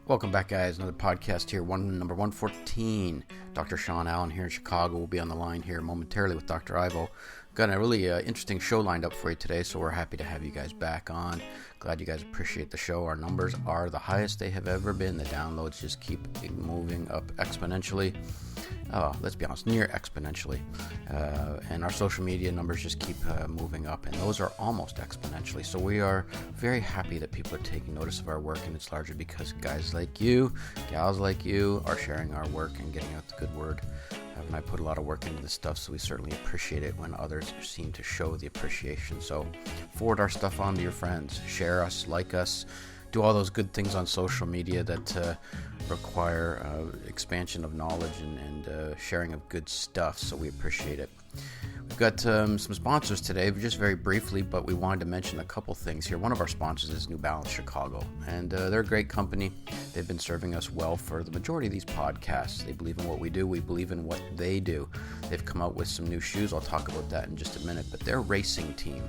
Welcome back, guys. Another podcast here, number 114. Dr. Sean Allen here in Chicago will be on the line here momentarily with Dr. Ivo. Got a really interesting show lined up for you today, so we're happy to have you guys back on. Glad you guys appreciate the show. Our numbers are the highest they have ever been. The downloads just keep moving up exponentially. Let's be honest, near exponentially. And our social media numbers just keep moving up, and those are almost exponentially. So we are very happy that people are taking notice of our work, and it's largely because guys like you, gals like you, are sharing our work and getting out the good word. And I put a lot of work into this stuff, so we certainly appreciate it when others seem to show the appreciation. So forward our stuff on to your friends. Share us, like us, do all those good things on social media that require expansion of knowledge and sharing of good stuff, so we appreciate it. We've got some sponsors today, just very briefly, but we wanted to mention a couple things here. One of our sponsors is New Balance Chicago, and they're a great company. They've been serving us well for the majority of these podcasts. They believe in what we do. We believe in what they do. They've come out with some new shoes. I'll talk about that in just a minute, but their racing team,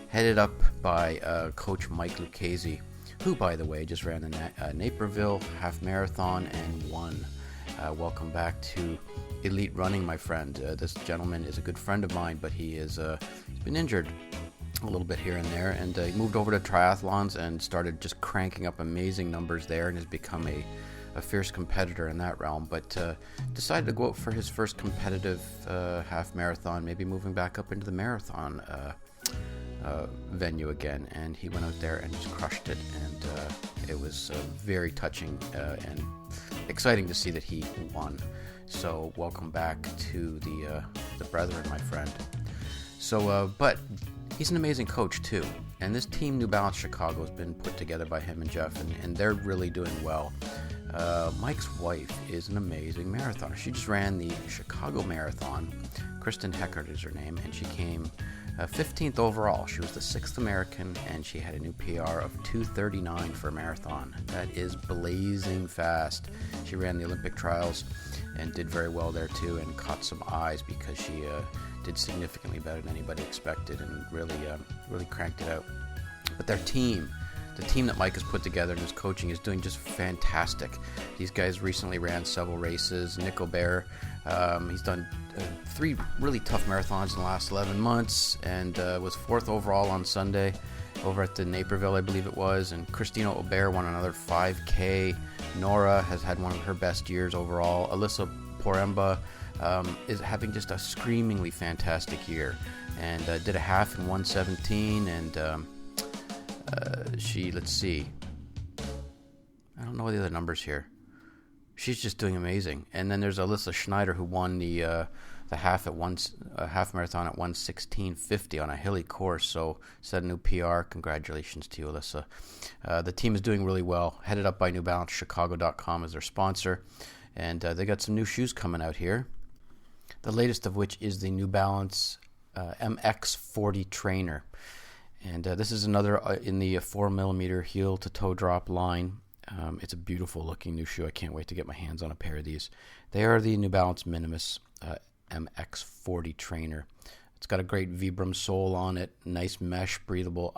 headed up by Coach Mike Lucchese, who, by the way, just ran the Naperville half marathon and won. Welcome back to Elite Running, my friend. This gentleman is a good friend of mine, but he's been injured a little bit here and there, and he moved over to triathlons and started just cranking up amazing numbers there, and has become a fierce competitor in that realm, but decided to go out for his first competitive half marathon, maybe moving back up into the marathon venue again, and he went out there and just crushed it, and it was very touching and exciting to see that he won. So welcome back to the brethren, my friend. So but he's an amazing coach too, and this team New Balance Chicago has been put together by him and Jeff, and they're really doing well. Mike's wife is an amazing marathoner. She just ran the Chicago Marathon. Kristen Heckert is her name, and she came 15th overall. She was the 6th American, and she had a new PR of 2:39 for a marathon. That is blazing fast. She ran the Olympic trials and did very well there too, and caught some eyes because she did significantly better than anybody expected, and really cranked it out. But their team, the team that Mike has put together and his coaching, is doing just fantastic. These guys recently ran several races. Nick O'Bear, he's done 3 really tough marathons in the last 11 months, and was 4th overall on Sunday over at the Naperville, I believe it was. And Christina O'Bear won another 5K. Nora has had one of her best years overall. Alyssa Poremba is having just a screamingly fantastic year, and did a half in 1:17, and let's see, I don't know the other numbers here. She's just doing amazing. And then there's Alyssa Schneider, who won the half marathon at 1:16:50 on a hilly course, so set a new PR. Congratulations to you, Alyssa. The team is doing really well, headed up by NewBalanceChicago.com as their sponsor, and they got some new shoes coming out here, the latest of which is the New Balance MX40 Trainer. And this is another in the 4mm heel to toe drop line. It's a beautiful looking new shoe. I can't wait to get my hands on a pair of these. They are the New Balance Minimus MX40 Trainer. It's got a great Vibram sole on it, nice mesh, breathable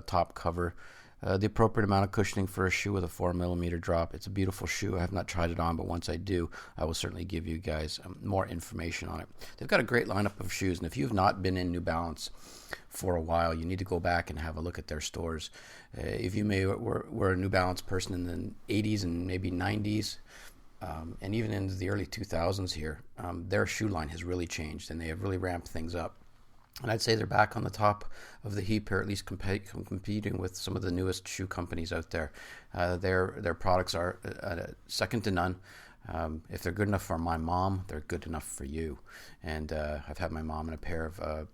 top cover, the appropriate amount of cushioning for a shoe with a 4mm drop. It's a beautiful shoe. I have not tried it on, but once I do, I will certainly give you guys more information on it. They've got a great lineup of shoes, and if you've not been in New Balance for a while, you need to go back and have a look at their stores. If you were a New Balance person in the 80s and maybe 90s, and even into the early 2000s here, their shoe line has really changed, and they have really ramped things up. And I'd say they're back on the top of the heap here, at least competing with some of the newest shoe companies out there. Their products are second to none. If they're good enough for my mom, they're good enough for you. And I've had my mom in a pair of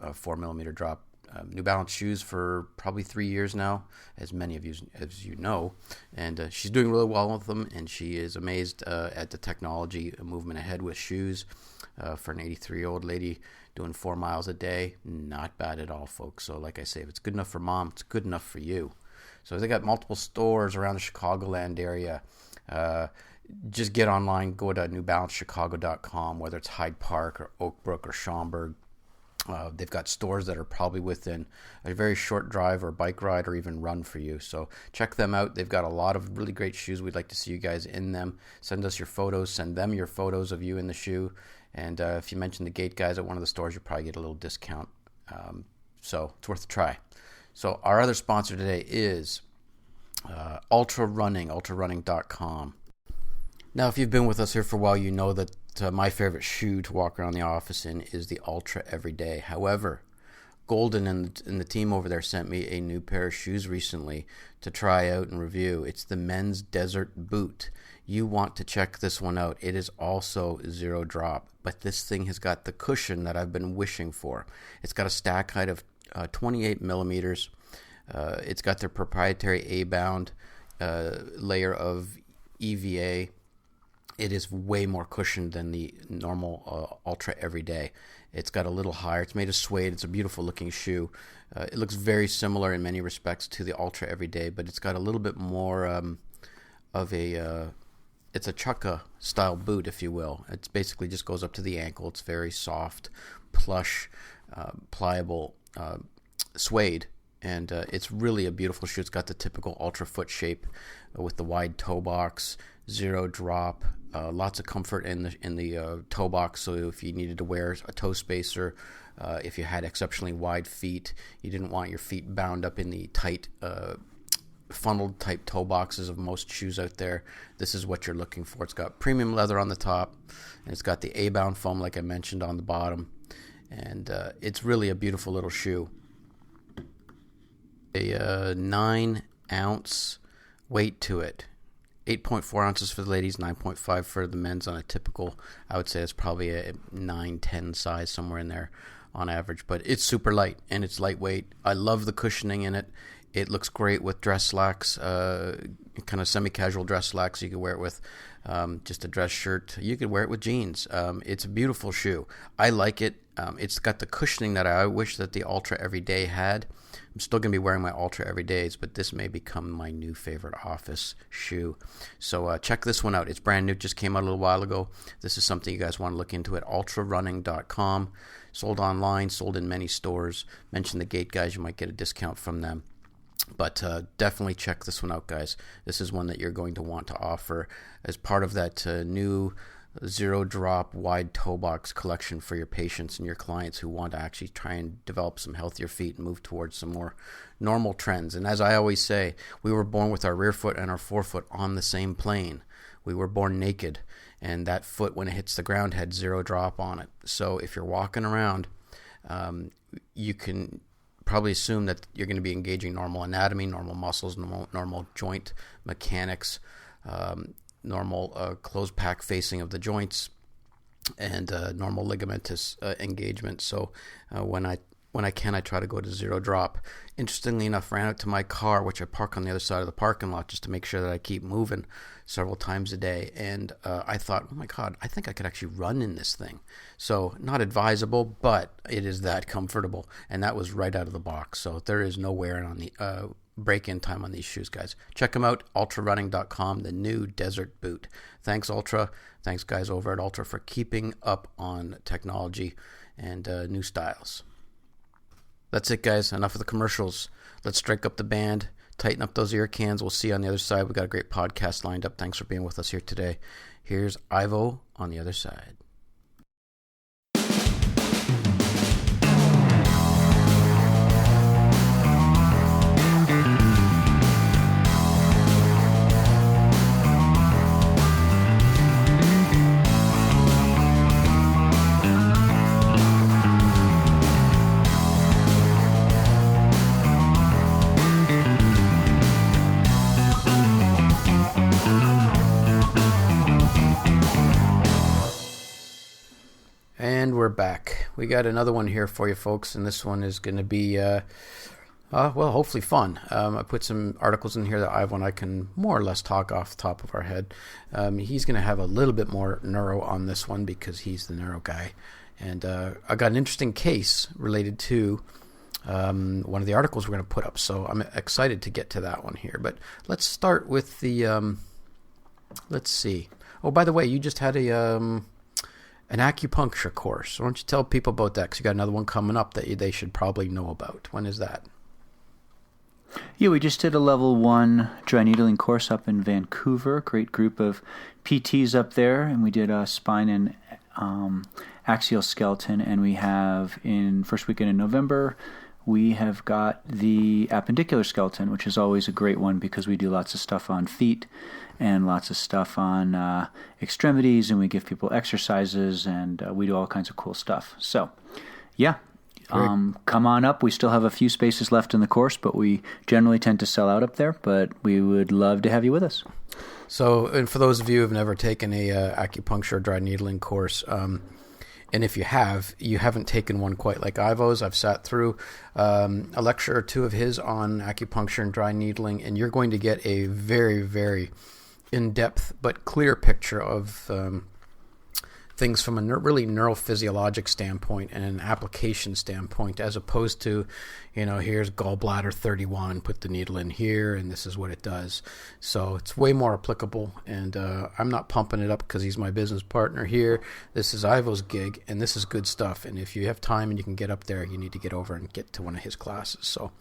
4mm drop New Balance shoes for probably 3 years now, as many of you as you know, and she's doing really well with them, and she is amazed at the technology movement ahead with shoes. For an 83-year-old lady doing 4 miles a day, not bad at all, folks. So like I say, if it's good enough for mom, it's good enough for you. So they got multiple stores around the Chicagoland area. Just get online, go to NewBalanceChicago.com, whether it's Hyde Park or Oak Brook or Schaumburg. They've got stores that are probably within a very short drive or bike ride or even run for you. So check them out. They've got a lot of really great shoes. We'd like to see you guys in them. Send us your photos. Send them your photos of you in the shoe. And if you mention the Gait Guys at one of the stores, you'll probably get a little discount. So it's worth a try. So our other sponsor today is Ultra Running, ultrarunning.com. Now, if you've been with us here for a while, you know that my favorite shoe to walk around the office in is the Ultra Everyday. However, Golden and the team over there sent me a new pair of shoes recently to try out and review. It's the men's Desert Boot. You want to check this one out. It is also zero drop, but this thing has got the cushion that I've been wishing for. It's got a stack height of 28 millimeters. It's got their proprietary A-bound layer of EVA. It is way more cushioned than the normal Ultra Everyday. It's got a little higher. It's made of suede. It's a beautiful looking shoe. It looks very similar in many respects to the Ultra Everyday, but it's got a little bit more of a it's a chukka style boot, if you will. It basically just goes up to the ankle. It's very soft, plush, pliable suede, and it's really a beautiful shoe. It's got the typical Ultra foot shape with the wide toe box, zero drop, lots of comfort in the toe box. So if you needed to wear a toe spacer, if you had exceptionally wide feet, you didn't want your feet bound up in the tight funneled type toe boxes of most shoes out there, this is what you're looking for. It's got premium leather on the top, and it's got the A-bound foam like I mentioned on the bottom, and it's really a beautiful little shoe. A 9-ounce weight to it. 8.4 ounces for the ladies, 9.5 for the men's on a typical, I would say it's probably a 9-10 size, somewhere in there on average. But it's super light, and it's lightweight. I love the cushioning in it. It looks great with dress slacks, kind of semi-casual dress slacks. You could wear it with just a dress shirt. You could wear it with jeans. It's a beautiful shoe. I like it. It's got the cushioning that I wish that the Ultra Everyday had. I'm still going to be wearing my Ultra Everydays, but this may become my new favorite office shoe. So check this one out. It's brand new. Just came out a little while ago. This is something you guys want to look into at ultrarunning.com. Sold online, sold in many stores. Mention the Gait Guys. You might get a discount from them. But definitely check this one out, guys. This is one that you're going to want to offer as part of that new zero drop wide toe box collection for your patients and your clients who want to actually try and develop some healthier feet and move towards some more normal trends. And as I always say, we were born with our rear foot and our forefoot on the same plane. We were born naked, and that foot, when it hits the ground, had zero drop on it. So if you're walking around, you can probably assume that you're going to be engaging normal anatomy, normal muscles, normal joint mechanics, normal closed pack facing of the joints, and normal ligamentous engagement. So when I can, I try to go to zero drop. Interestingly enough, ran out to my car, which I park on the other side of the parking lot, just to make sure that I keep moving several times a day. And I thought, oh my God, I think I could actually run in this thing. So not advisable, but it is that comfortable. And that was right out of the box. So there is no wear on the break-in time on these shoes, guys. Check them out, ultrarunning.com, the new Desert Boot. Thanks, Ultra. Thanks, guys, over at Ultra, for keeping up on technology and new styles. That's it, guys. Enough of the commercials. Let's strike up the band, tighten up those ear cans. We'll see you on the other side. We've got a great podcast lined up. Thanks for being with us here today. Here's Ivo on the other side. And we're back. We got another one here for you, folks, and this one is going to be, hopefully fun. I put some articles in here that Ivo and I can more or less talk off the top of our head. He's going to have a little bit more neuro on this one because he's the neuro guy. And I got an interesting case related to one of the articles we're going to put up, so I'm excited to get to that one here. But let's start with the, let's see. Oh, by the way, you just had a an acupuncture course. Why don't you tell people about that? Because you got another one coming up that they should probably know about. When is that? Yeah, we just did a level 1 dry needling course up in Vancouver. Great group of PTs up there, and we did spine and axial skeleton. And we have in first weekend in November, we have got the appendicular skeleton, which is always a great one because we do lots of stuff on feet and lots of stuff on extremities, and we give people exercises, and we do all kinds of cool stuff. So, yeah. Come on up. We still have a few spaces left in the course, but we generally tend to sell out up there, but we would love to have you with us. So, and for those of you who have never taken a acupuncture or dry needling course, and if you have, you haven't taken one quite like Ivo's. I've sat through a lecture or two of his on acupuncture and dry needling, and you're going to get a very, very in-depth but clear picture of things from a really neurophysiologic standpoint and an application standpoint, as opposed to, here's gallbladder 31, put the needle in here, and this is what it does. So it's way more applicable, and I'm not pumping it up because he's my business partner here. This is Ivo's gig, and this is good stuff. And if you have time and you can get up there, you need to get over and get to one of his classes. So,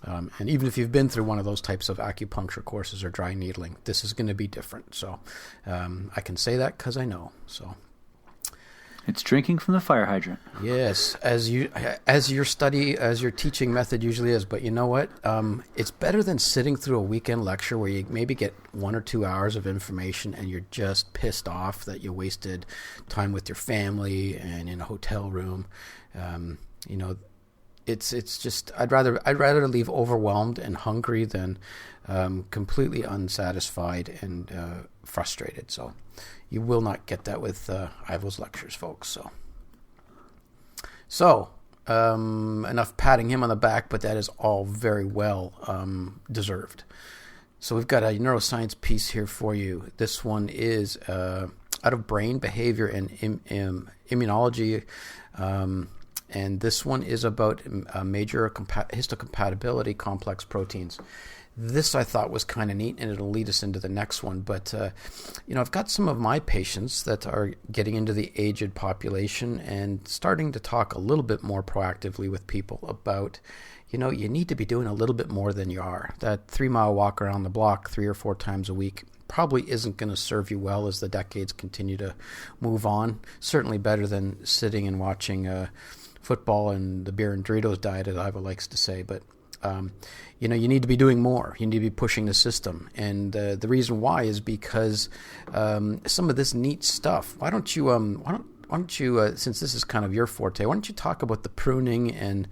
and even if you've been through one of those types of acupuncture courses or dry needling, this is going to be different. So I can say that because I know. So. It's drinking from the fire hydrant. Yes, as your teaching method usually is. But you know what? It's better than sitting through a weekend lecture where you maybe get 1 or 2 hours of information and you're just pissed off that you wasted time with your family and in a hotel room. It's just I'd rather leave overwhelmed and hungry than completely unsatisfied and frustrated. So. You will not get that with Ivo's lectures, folks. So enough patting him on the back, but that is all very well deserved. So we've got a neuroscience piece here for you. This one is out of Brain Behavior and Immunology, and this one is about major histocompatibility complex proteins. This I thought was kind of neat, and it'll lead us into the next one. But, I've got some of my patients that are getting into the aged population and starting to talk a little bit more proactively with people about, you need to be doing a little bit more than you are. That 3-mile walk around the block 3 or 4 times a week probably isn't going to serve you well as the decades continue to move on. Certainly better than sitting and watching football and the beer and Doritos diet, as Ivo likes to say. But you need to be doing more. You need to be pushing the system. And the reason why is because some of this neat stuff. Why don't you, since this is kind of your forte, why don't you talk about the pruning and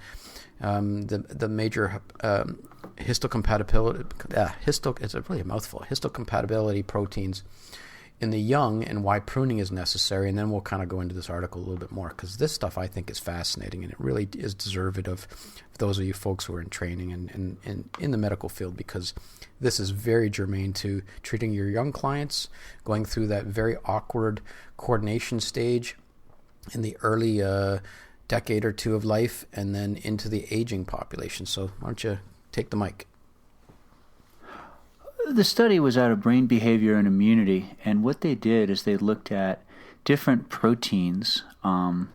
the major histocompatibility, it's really a mouthful, histocompatibility proteins in the young and why pruning is necessary, and then we'll kind of go into this article a little bit more, because this stuff I think is fascinating, and it really is deserved of those of you folks who are in training and in the medical field, because this is very germane to treating your young clients, going through that very awkward coordination stage in the early decade or two of life, and then into the aging population. So why don't you take the mic? The study was out of Brain Behavior and Immunity, and what they did is they looked at different proteins, and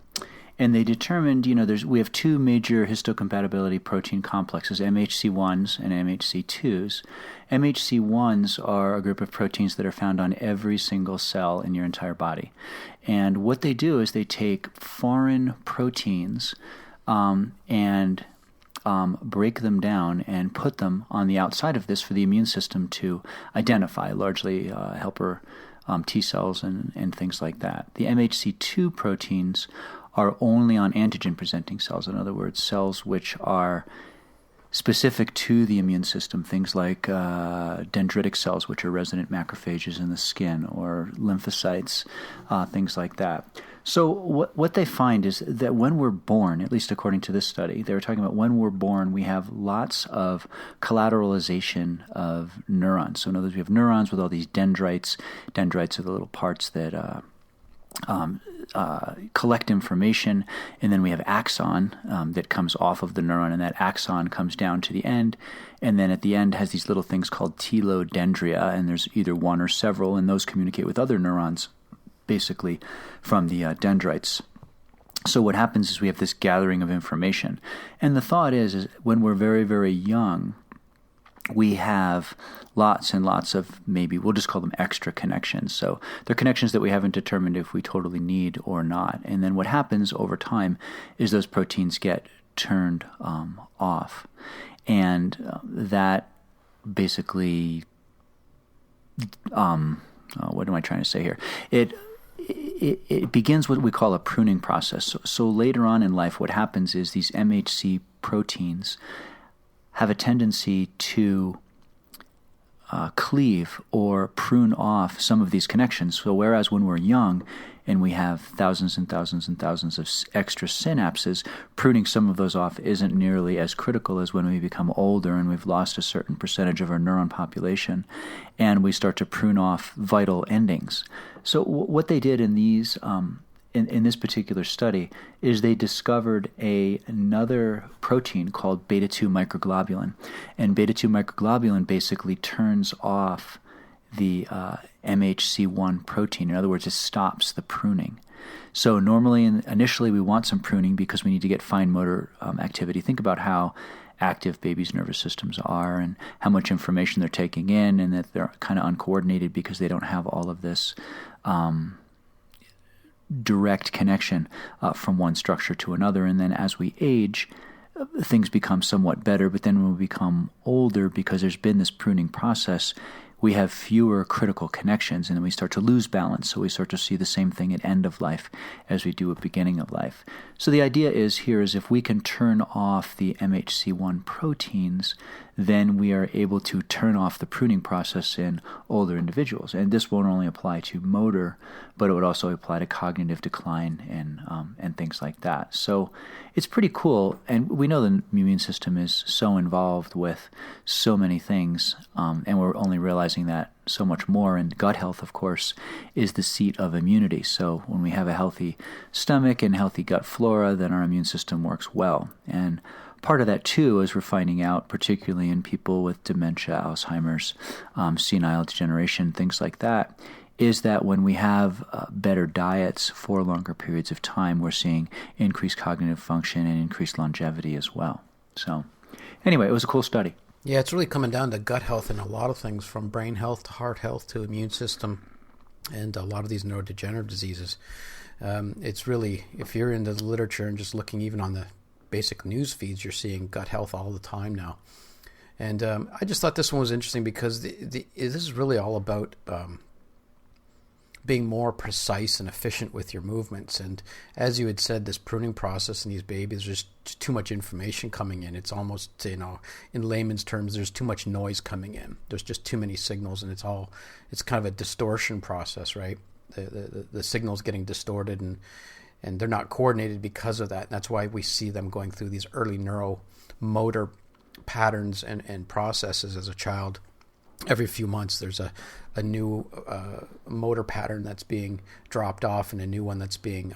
they determined, we have 2 major histocompatibility protein complexes, MHC1s and MHC2s. MHC1s are a group of proteins that are found on every single cell in your entire body. And what they do is they take foreign proteins and break them down and put them on the outside of this for the immune system to identify, largely helper T cells and things like that. The MHC2 proteins are only on antigen-presenting cells, in other words, cells which are specific to the immune system, things like dendritic cells, which are resident macrophages in the skin, or lymphocytes, things like that. So what they find is that when we're born, at least according to this study, they were talking about when we're born, we have lots of collateralization of neurons. So in other words, we have neurons with all these dendrites. Dendrites are the little parts that collect information, and then we have axon that comes off of the neuron, and that axon comes down to the end, and then at the end has these little things called telodendria, and there's either one or several, and those communicate with other neurons. basically from the dendrites. So what happens is we have this gathering of information. And the thought is when we're very, very young, we have lots and lots of, maybe we'll just call them extra connections. So they're connections that we haven't determined if we totally need or not. And then what happens over time is those proteins get turned off. And that basically, what am I trying to say here? It begins what we call a pruning process. So later on in life, what happens is these MHC proteins have a tendency to cleave or prune off some of these connections. So whereas when we're young and we have thousands and thousands and thousands of extra synapses, pruning some of those off isn't nearly as critical as when we become older and we've lost a certain percentage of our neuron population and we start to prune off vital endings. So what they did in these in this particular study is they discovered another protein called beta-2 microglobulin. And beta-2 microglobulin basically turns off the MHC1 protein. In other words, it stops the pruning. So normally, initially, we want some pruning because we need to get fine motor activity. Think about how active babies' nervous systems are and how much information they're taking in, and that they're kind of uncoordinated because they don't have all of this direct connection from one structure to another. And then as we age, things become somewhat better. But then when we become older, because there's been this pruning process, we have fewer critical connections, and then we start to lose balance. So we start to see the same thing at end of life as we do at beginning of life. So the idea is if we can turn off the MHC1 proteins, then we are able to turn off the pruning process in older individuals. And this won't only apply to motor, but it would also apply to cognitive decline and things like that. So it's pretty cool. And we know the immune system is so involved with so many things, and we're only realizing that so much more. And gut health, of course, is the seat of immunity. So when we have a healthy stomach and healthy gut flora, then our immune system works well. And part of that, too, as we're finding out, particularly in people with dementia, Alzheimer's, senile degeneration, things like that, is that when we have better diets for longer periods of time, we're seeing increased cognitive function and increased longevity as well. So anyway, it was a cool study. Yeah, it's really coming down to gut health and a lot of things, from brain health to heart health to immune system and a lot of these neurodegenerative diseases. It's really, if you're into the literature and just looking even on the basic news feeds, you're seeing gut health all the time now. And I just thought this one was interesting because this is really all about being more precise and efficient with your movements. And as you had said, this pruning process in these babies, there's just too much information coming in. It's almost, in layman's terms, there's too much noise coming in. There's just too many signals, and it's kind of a distortion process, right? The signals getting distorted, and they're not coordinated because of that. And that's why we see them going through these early neuromotor patterns and processes as a child. Every few months, there's a new motor pattern that's being dropped off and a new one that's being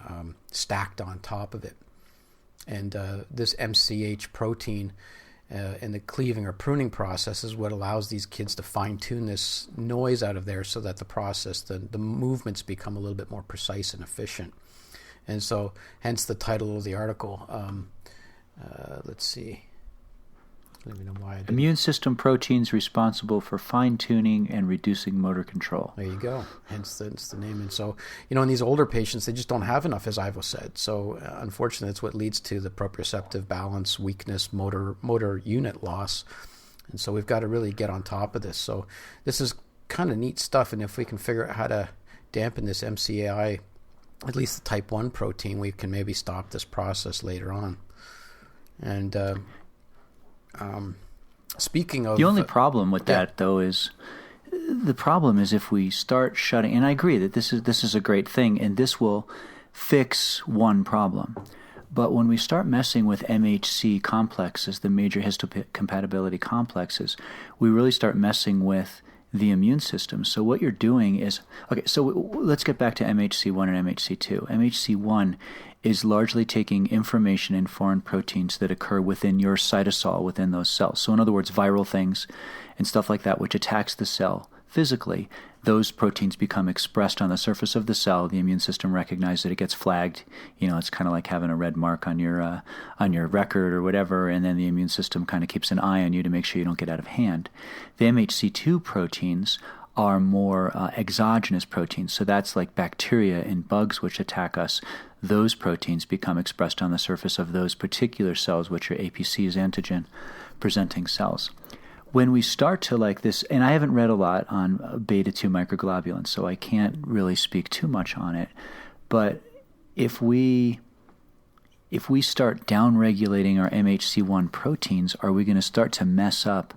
stacked on top of it. And this MCH protein and the cleaving or pruning process is what allows these kids to fine-tune this noise out of there so that the process, the movements become a little bit more precise and efficient. And so, hence the title of the article. Let's see. I don't even know why I did. Immune system proteins responsible for fine-tuning and reducing motor control. There you go. Hence the name. And so, in these older patients, they just don't have enough, as Ivo said. So, unfortunately, that's what leads to the proprioceptive balance, weakness, motor unit loss. And so we've got to really get on top of this. So this is kind of neat stuff. And if we can figure out how to dampen this MCAI, at least the type 1 protein, we can maybe stop this process later on. And speaking of... The only problem with that, though, is the problem is if we start shutting... And I agree that this is a great thing, and this will fix one problem. But when we start messing with MHC complexes, the major histocompatibility complexes, we really start messing with the immune system. So what you're doing is... Okay, so let's get back to MHC1 and MHC2. MHC1 is largely taking information in foreign proteins that occur within your cytosol, within those cells. So in other words, viral things and stuff like that, which attacks the cell physically, those proteins become expressed on the surface of the cell. The immune system recognizes it. It gets flagged. It's kind of like having a red mark on your record or whatever, and then the immune system kind of keeps an eye on you to make sure you don't get out of hand. The MHC2 proteins are more exogenous proteins. So that's like bacteria and bugs which attack us. Those proteins become expressed on the surface of those particular cells, which are APCs, antigen-presenting cells. When we start to like this, and I haven't read a lot on beta-2 microglobulins, so I can't really speak too much on it, but if we start downregulating our MHC1 proteins, are we going to start to mess up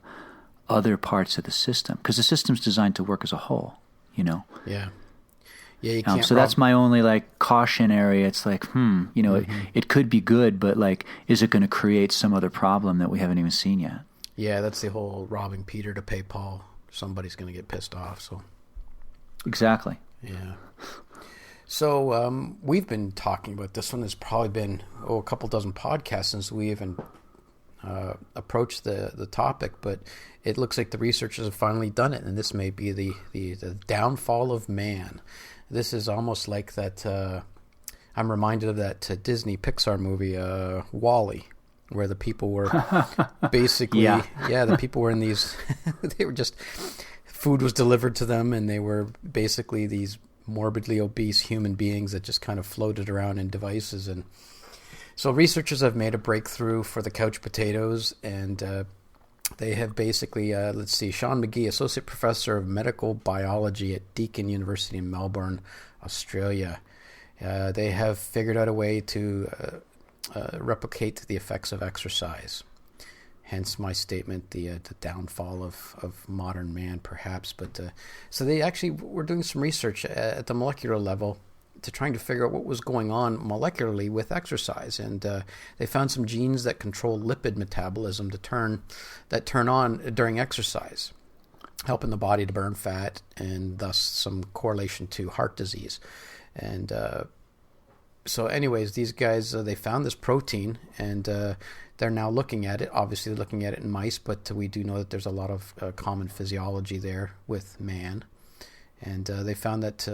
other parts of the system? Because the system's designed to work as a whole, Yeah. Yeah, you can't. So that's my only like caution area. It's like, it could be good, but like, is it going to create some other problem that we haven't even seen yet? Yeah, that's the whole robbing Peter to pay Paul. Somebody's going to get pissed off. So exactly. Yeah. So we've been talking about this one. There's probably been a couple dozen podcasts since we even approached the topic, but it looks like the researchers have finally done it, and this may be the downfall of man. This is almost like that. I'm reminded of that Disney Pixar movie, WALL-E, where the people were basically, the people were in these, they were just, food was delivered to them, and they were basically these morbidly obese human beings that just kind of floated around in devices. And so researchers have made a breakthrough for the couch potatoes, and they have basically, Sean McGee, Associate Professor of Medical Biology at Deakin University in Melbourne, Australia. They have figured out a way to replicate the effects of exercise. Hence my statement, the downfall of modern man, perhaps. But so they actually were doing some research at the molecular level to trying to figure out what was going on molecularly with exercise, and they found some genes that control lipid metabolism that turn on during exercise, helping the body to burn fat, and thus some correlation to heart disease. And so anyways, these guys, they found this protein, and they're now looking at it. Obviously, looking at it in mice, but we do know that there's a lot of common physiology there with man. And they found that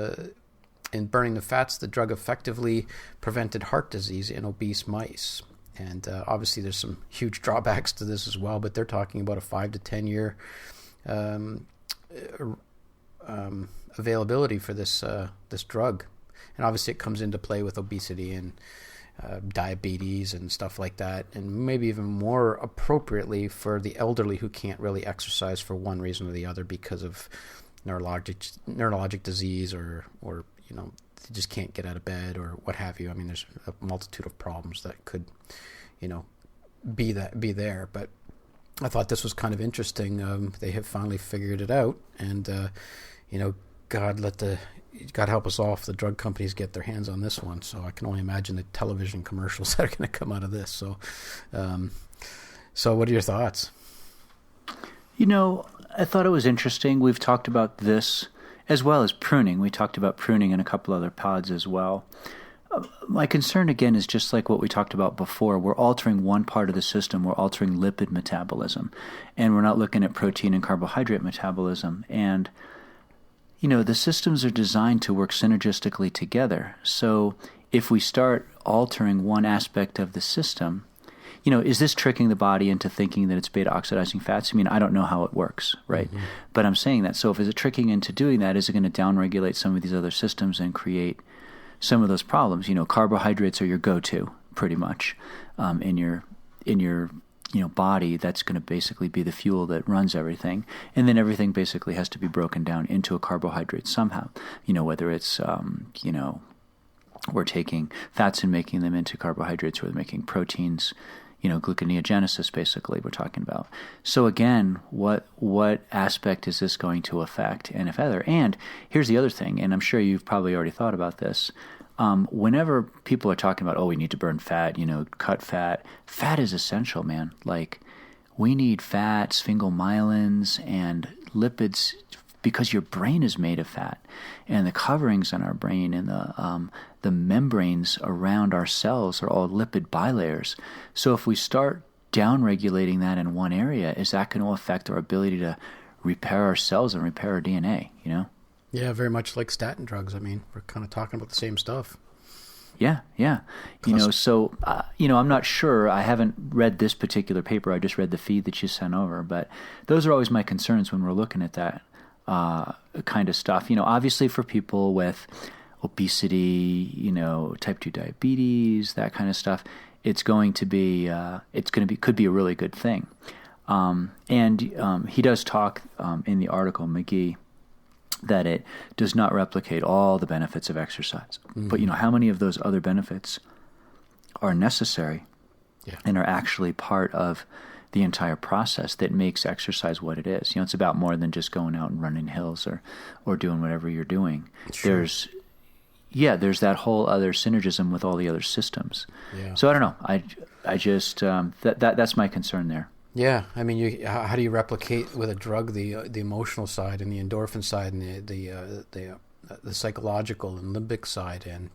in burning the fats, the drug effectively prevented heart disease in obese mice. And obviously, there's some huge drawbacks to this as well, but they're talking about a 5 to 10 year availability for this drug. And obviously it comes into play with obesity and diabetes and stuff like that, and maybe even more appropriately for the elderly who can't really exercise for one reason or the other because of neurologic disease or they just can't get out of bed or what have you. I mean, there's a multitude of problems that could be there. But I thought this was kind of interesting. They have finally figured it out, and God help us all if the drug companies get their hands on this one. So I can only imagine the television commercials that are going to come out of this. So, what are your thoughts? I thought it was interesting. We've talked about this as well as pruning. We talked about pruning in a couple other pods as well. My concern, again, is just like what we talked about before. We're altering one part of the system. We're altering lipid metabolism, and we're not looking at protein and carbohydrate metabolism. And the systems are designed to work synergistically together. So if we start altering one aspect of the system, is this tricking the body into thinking that it's beta-oxidizing fats? I mean, I don't know how it works, right? Mm-hmm. But I'm saying that. So if is it tricking into doing that, is it going to downregulate some of these other systems and create some of those problems? Carbohydrates are your go-to, pretty much, in your body. That's going to basically be the fuel that runs everything, and then everything basically has to be broken down into a carbohydrate somehow. Whether it's we're taking fats and making them into carbohydrates, or we're making proteins. Gluconeogenesis, basically, we're talking about. So again, what aspect is this going to affect, and if ever? And here's the other thing, and I'm sure you've probably already thought about this. Whenever people are talking about, we need to burn fat, cut fat is essential, man. Like, we need fat, sphingomyelins, and lipids because your brain is made of fat, and the coverings in our brain and the membranes around our cells are all lipid bilayers. So if we start downregulating that in one area, is that going to affect our ability to repair our cells and repair our DNA? Yeah, very much like statin drugs. I mean, we're kind of talking about the same stuff. Yeah, yeah. I'm not sure. I haven't read this particular paper. I just read the feed that you sent over. But those are always my concerns when we're looking at that kind of stuff. Obviously for people with obesity, type 2 diabetes, that kind of stuff, could be a really good thing. He does talk in the article, McGee, that it does not replicate all the benefits of exercise. Mm-hmm. But how many of those other benefits are necessary and are actually part of the entire process that makes exercise what it is? It's about more than just going out and running hills or doing whatever you're doing. Sure. There's that whole other synergism with all the other systems. Yeah. So I don't know. I just that's my concern there. Yeah, I mean, how do you replicate with a drug the emotional side and the endorphin side and the psychological and limbic side and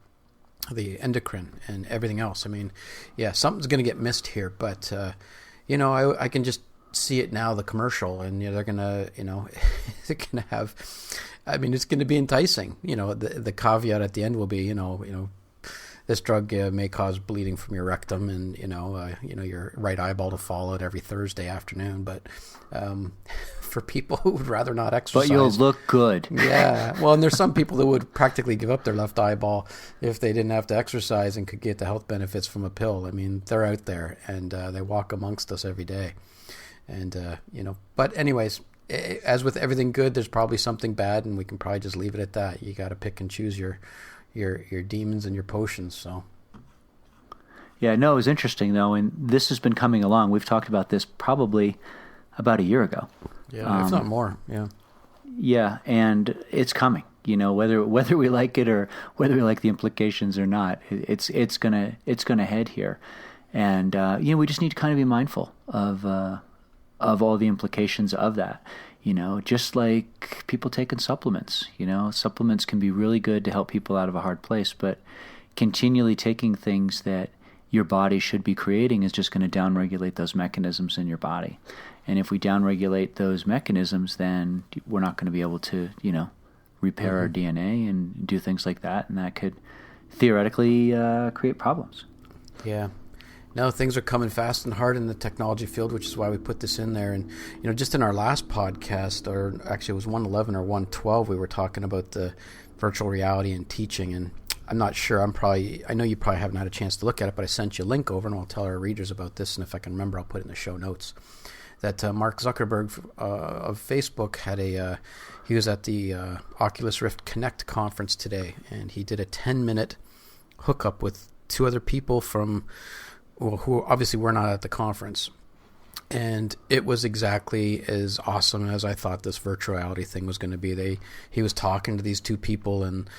the endocrine and everything else? I mean, yeah, something's going to get missed here, but I can just see it now, the commercial, and they're gonna they're gonna have. I mean, it's going to be enticing. The caveat at the end will be this drug may cause bleeding from your rectum and your right eyeball to fall out every Thursday afternoon. But for people who would rather not exercise, but you'll look good. Yeah, well, and there's some people that would practically give up their left eyeball if they didn't have to exercise and could get the health benefits from a pill. I mean, they're out there and they walk amongst us every day. And but anyways, as with everything good, there's probably something bad, and we can probably just leave it at that. You got to pick and choose your demons and your potions. So yeah, no, it was interesting though, and this has been coming along. We've talked about this probably about a year ago. Yeah, if not more. Yeah. Yeah, and it's coming. Whether we like it or whether we like the implications or not, it's gonna head here, and we just need to kind of be mindful of all the implications of that. Just like people taking supplements. Supplements can be really good to help people out of a hard place, but continually taking things that your body should be creating is just going to downregulate those mechanisms in your body. And if we downregulate those mechanisms, then we're not going to be able to, repair our DNA and do things like that, and that could theoretically create problems. Yeah. No, things are coming fast and hard in the technology field, which is why we put this in there. And, just in our last podcast, or actually it was 111 or 112, we were talking about the virtual reality and teaching. And I'm not sure, I know you probably haven't had a chance to look at it, but I sent you a link over, and I'll tell our readers about this. And if I can remember, I'll put it in the show notes. That Mark Zuckerberg of Facebook he was at the Oculus Rift Connect conference today, and he did a 10-minute hookup with two other people from... who obviously were not at the conference. And it was exactly as awesome as I thought this virtual reality thing was going to be. He was talking to these two people, and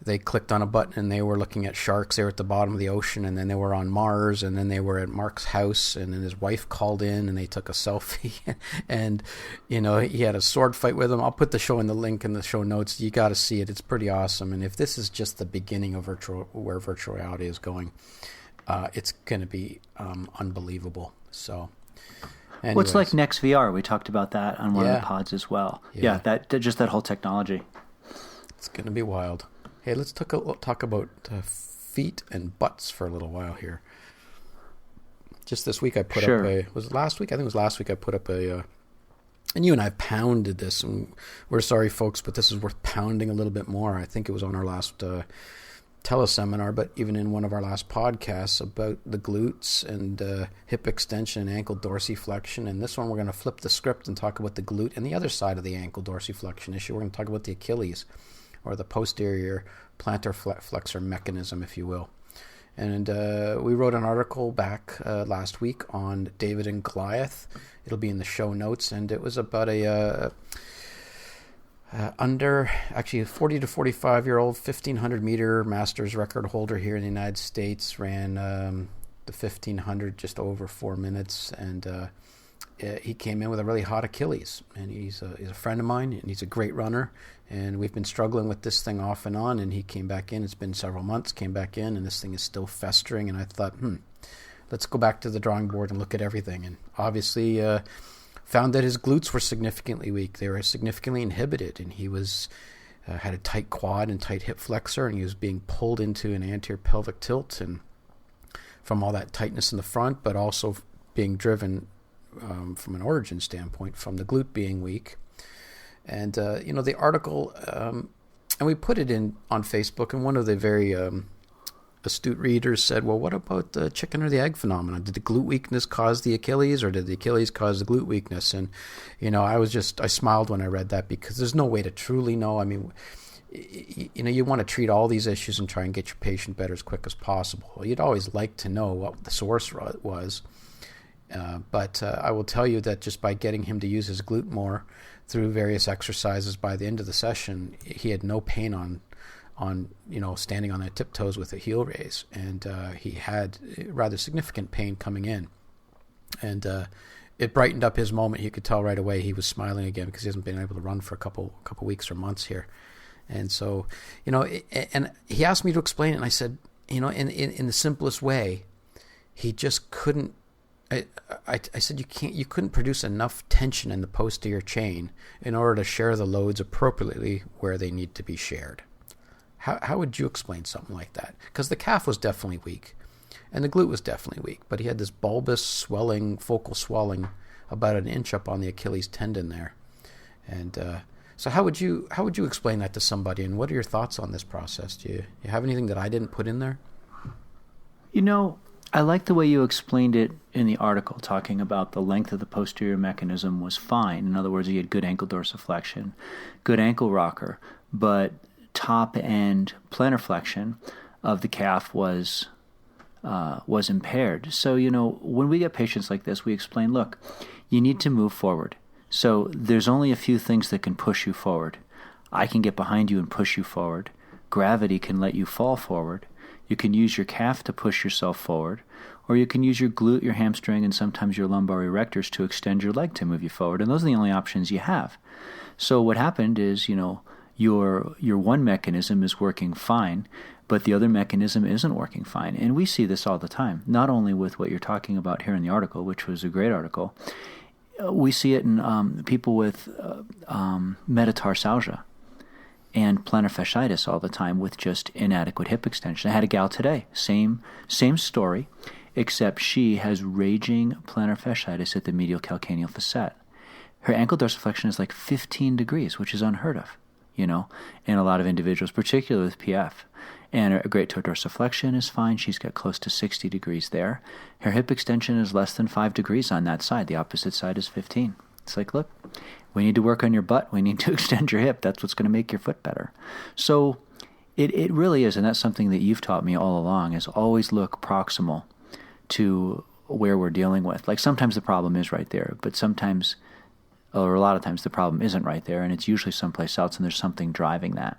they clicked on a button, and they were looking at sharks. They were at the bottom of the ocean, and then they were on Mars, and then they were at Mark's house, and then his wife called in, and they took a selfie. And, he had a sword fight with them. I'll put the show in the link in the show notes. You got to see it. It's pretty awesome. And if this is just the beginning of where virtual reality is going, it's going to be unbelievable. So, anyways. What's like Next VR? We talked about that on one of the pods as well. Yeah, that whole technology. It's going to be wild. Hey, let's talk about feet and butts for a little while here. Just this week I put up was it last week? I think it was last week I put up and you and I pounded this, and we're sorry, folks, but this is worth pounding a little bit more. I think it was on our last teleseminar, but even in one of our last podcasts about the glutes and hip extension and ankle dorsiflexion. And this one we're going to flip the script and talk about the glute and the other side of the ankle dorsiflexion issue. We're going to talk about the Achilles, or the posterior plantar flexor mechanism, if you will. And we wrote an article back last week on David and Goliath. It'll be in the show notes, and it was about a 40 to 45-year-old 1,500 meter masters record holder here in the United States, ran the 1,500 just over 4 minutes, and he came in with a really hot Achilles. And he's a friend of mine, and he's a great runner, and we've been struggling with this thing off and on, and he came back in. It's been several months, came back in, and this thing is still festering, and I thought, let's go back to the drawing board and look at everything. And obviously found that his glutes were significantly weak. They were significantly inhibited, and he was had a tight quad and tight hip flexor, and he was being pulled into an anterior pelvic tilt, and from all that tightness in the front, but also being driven from an origin standpoint from the glute being weak. And the article, and we put it in on Facebook, and one of the very astute readers said, well, what about the chicken or the egg phenomenon? Did the glute weakness cause the Achilles, or did the Achilles cause the glute weakness? And I smiled when I read that, because there's no way to truly know. I mean, you want to treat all these issues and try and get your patient better as quick as possible. You'd always like to know what the source was. But I will tell you that just by getting him to use his glute more through various exercises, by the end of the session, he had no pain on standing on their tiptoes with a heel raise, and he had rather significant pain coming in, and it brightened up his moment. You could tell right away he was smiling again, because he hasn't been able to run for a couple weeks or months here. And so, and he asked me to explain it, and I said, in the simplest way, he just couldn't. I said you couldn't produce enough tension in the posterior chain in order to share the loads appropriately where they need to be shared. How would you explain something like that? Because the calf was definitely weak, and the glute was definitely weak, but he had this bulbous swelling, focal swelling, about an inch up on the Achilles tendon there. And so how would you explain that to somebody? And what are your thoughts on this process? Do you have anything that I didn't put in there? I like the way you explained it in the article, talking about the length of the posterior mechanism was fine. In other words, he had good ankle dorsiflexion, good ankle rocker, but top end plantar flexion of the calf was impaired. So, when we get patients like this, we explain, look, you need to move forward. So there's only a few things that can push you forward. I can get behind you and push you forward. Gravity can let you fall forward. You can use your calf to push yourself forward, or you can use your glute, your hamstring, and sometimes your lumbar erectors to extend your leg to move you forward. And those are the only options you have. So what happened is, your one mechanism is working fine, but the other mechanism isn't working fine. And we see this all the time, not only with what you're talking about here in the article, which was a great article. We see it in people with metatarsalgia and plantar fasciitis all the time with just inadequate hip extension. I had a gal today, same story, except she has raging plantar fasciitis at the medial calcaneal facet. Her ankle dorsiflexion is like 15 degrees, which is unheard of, in a lot of individuals, particularly with PF. And her great toe dorsiflexion is fine. She's got close to 60 degrees there. Her hip extension is less than 5 degrees on that side. The opposite side is 15. It's like, look, we need to work on your butt. We need to extend your hip. That's what's going to make your foot better. So it really is, and that's something that you've taught me all along, is always look proximal to where we're dealing with. Like sometimes the problem is right there, but sometimes, or a lot of times, the problem isn't right there, and it's usually someplace else, and there's something driving that.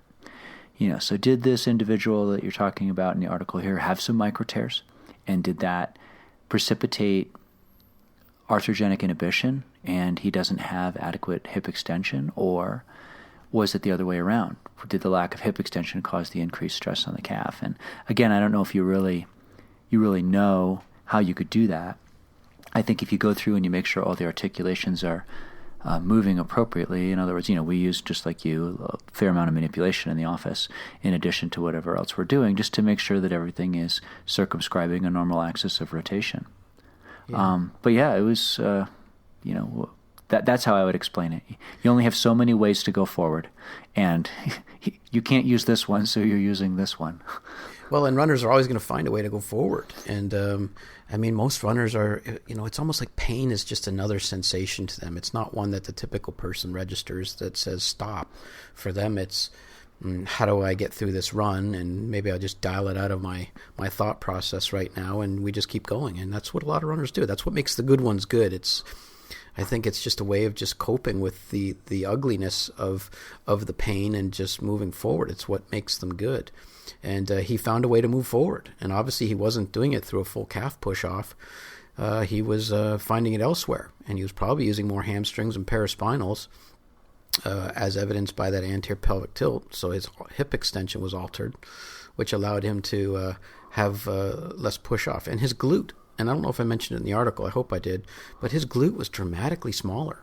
So did this individual that you're talking about in the article here have some micro tears, and did that precipitate arthrogenic inhibition, and he doesn't have adequate hip extension, or was it the other way around? Did the lack of hip extension cause the increased stress on the calf? And again, I don't know if you really know how you could do that. I think if you go through and you make sure all the articulations are moving appropriately, in other words, we use, just like you, a fair amount of manipulation in the office in addition to whatever else we're doing, just to make sure that everything is circumscribing a normal axis of rotation. Yeah. But yeah, it was, that's how I would explain it. You only have so many ways to go forward, and you can't use this one, so you're using this one. Well, and runners are always going to find a way to go forward. And, most runners are, it's almost like pain is just another sensation to them. It's not one that the typical person registers that says stop. For them, it's, how do I get through this run? And maybe I'll just dial it out of my thought process right now, and we just keep going. And that's what a lot of runners do. That's what makes the good ones good. I think it's just a way of just coping with the ugliness of the pain and just moving forward. It's what makes them good. And he found a way to move forward. And obviously he wasn't doing it through a full calf push-off. He was finding it elsewhere. And he was probably using more hamstrings and paraspinals, as evidenced by that anterior pelvic tilt. So his hip extension was altered, which allowed him to have less push-off. And his glute, and I don't know if I mentioned it in the article, I hope I did, but his glute was dramatically smaller.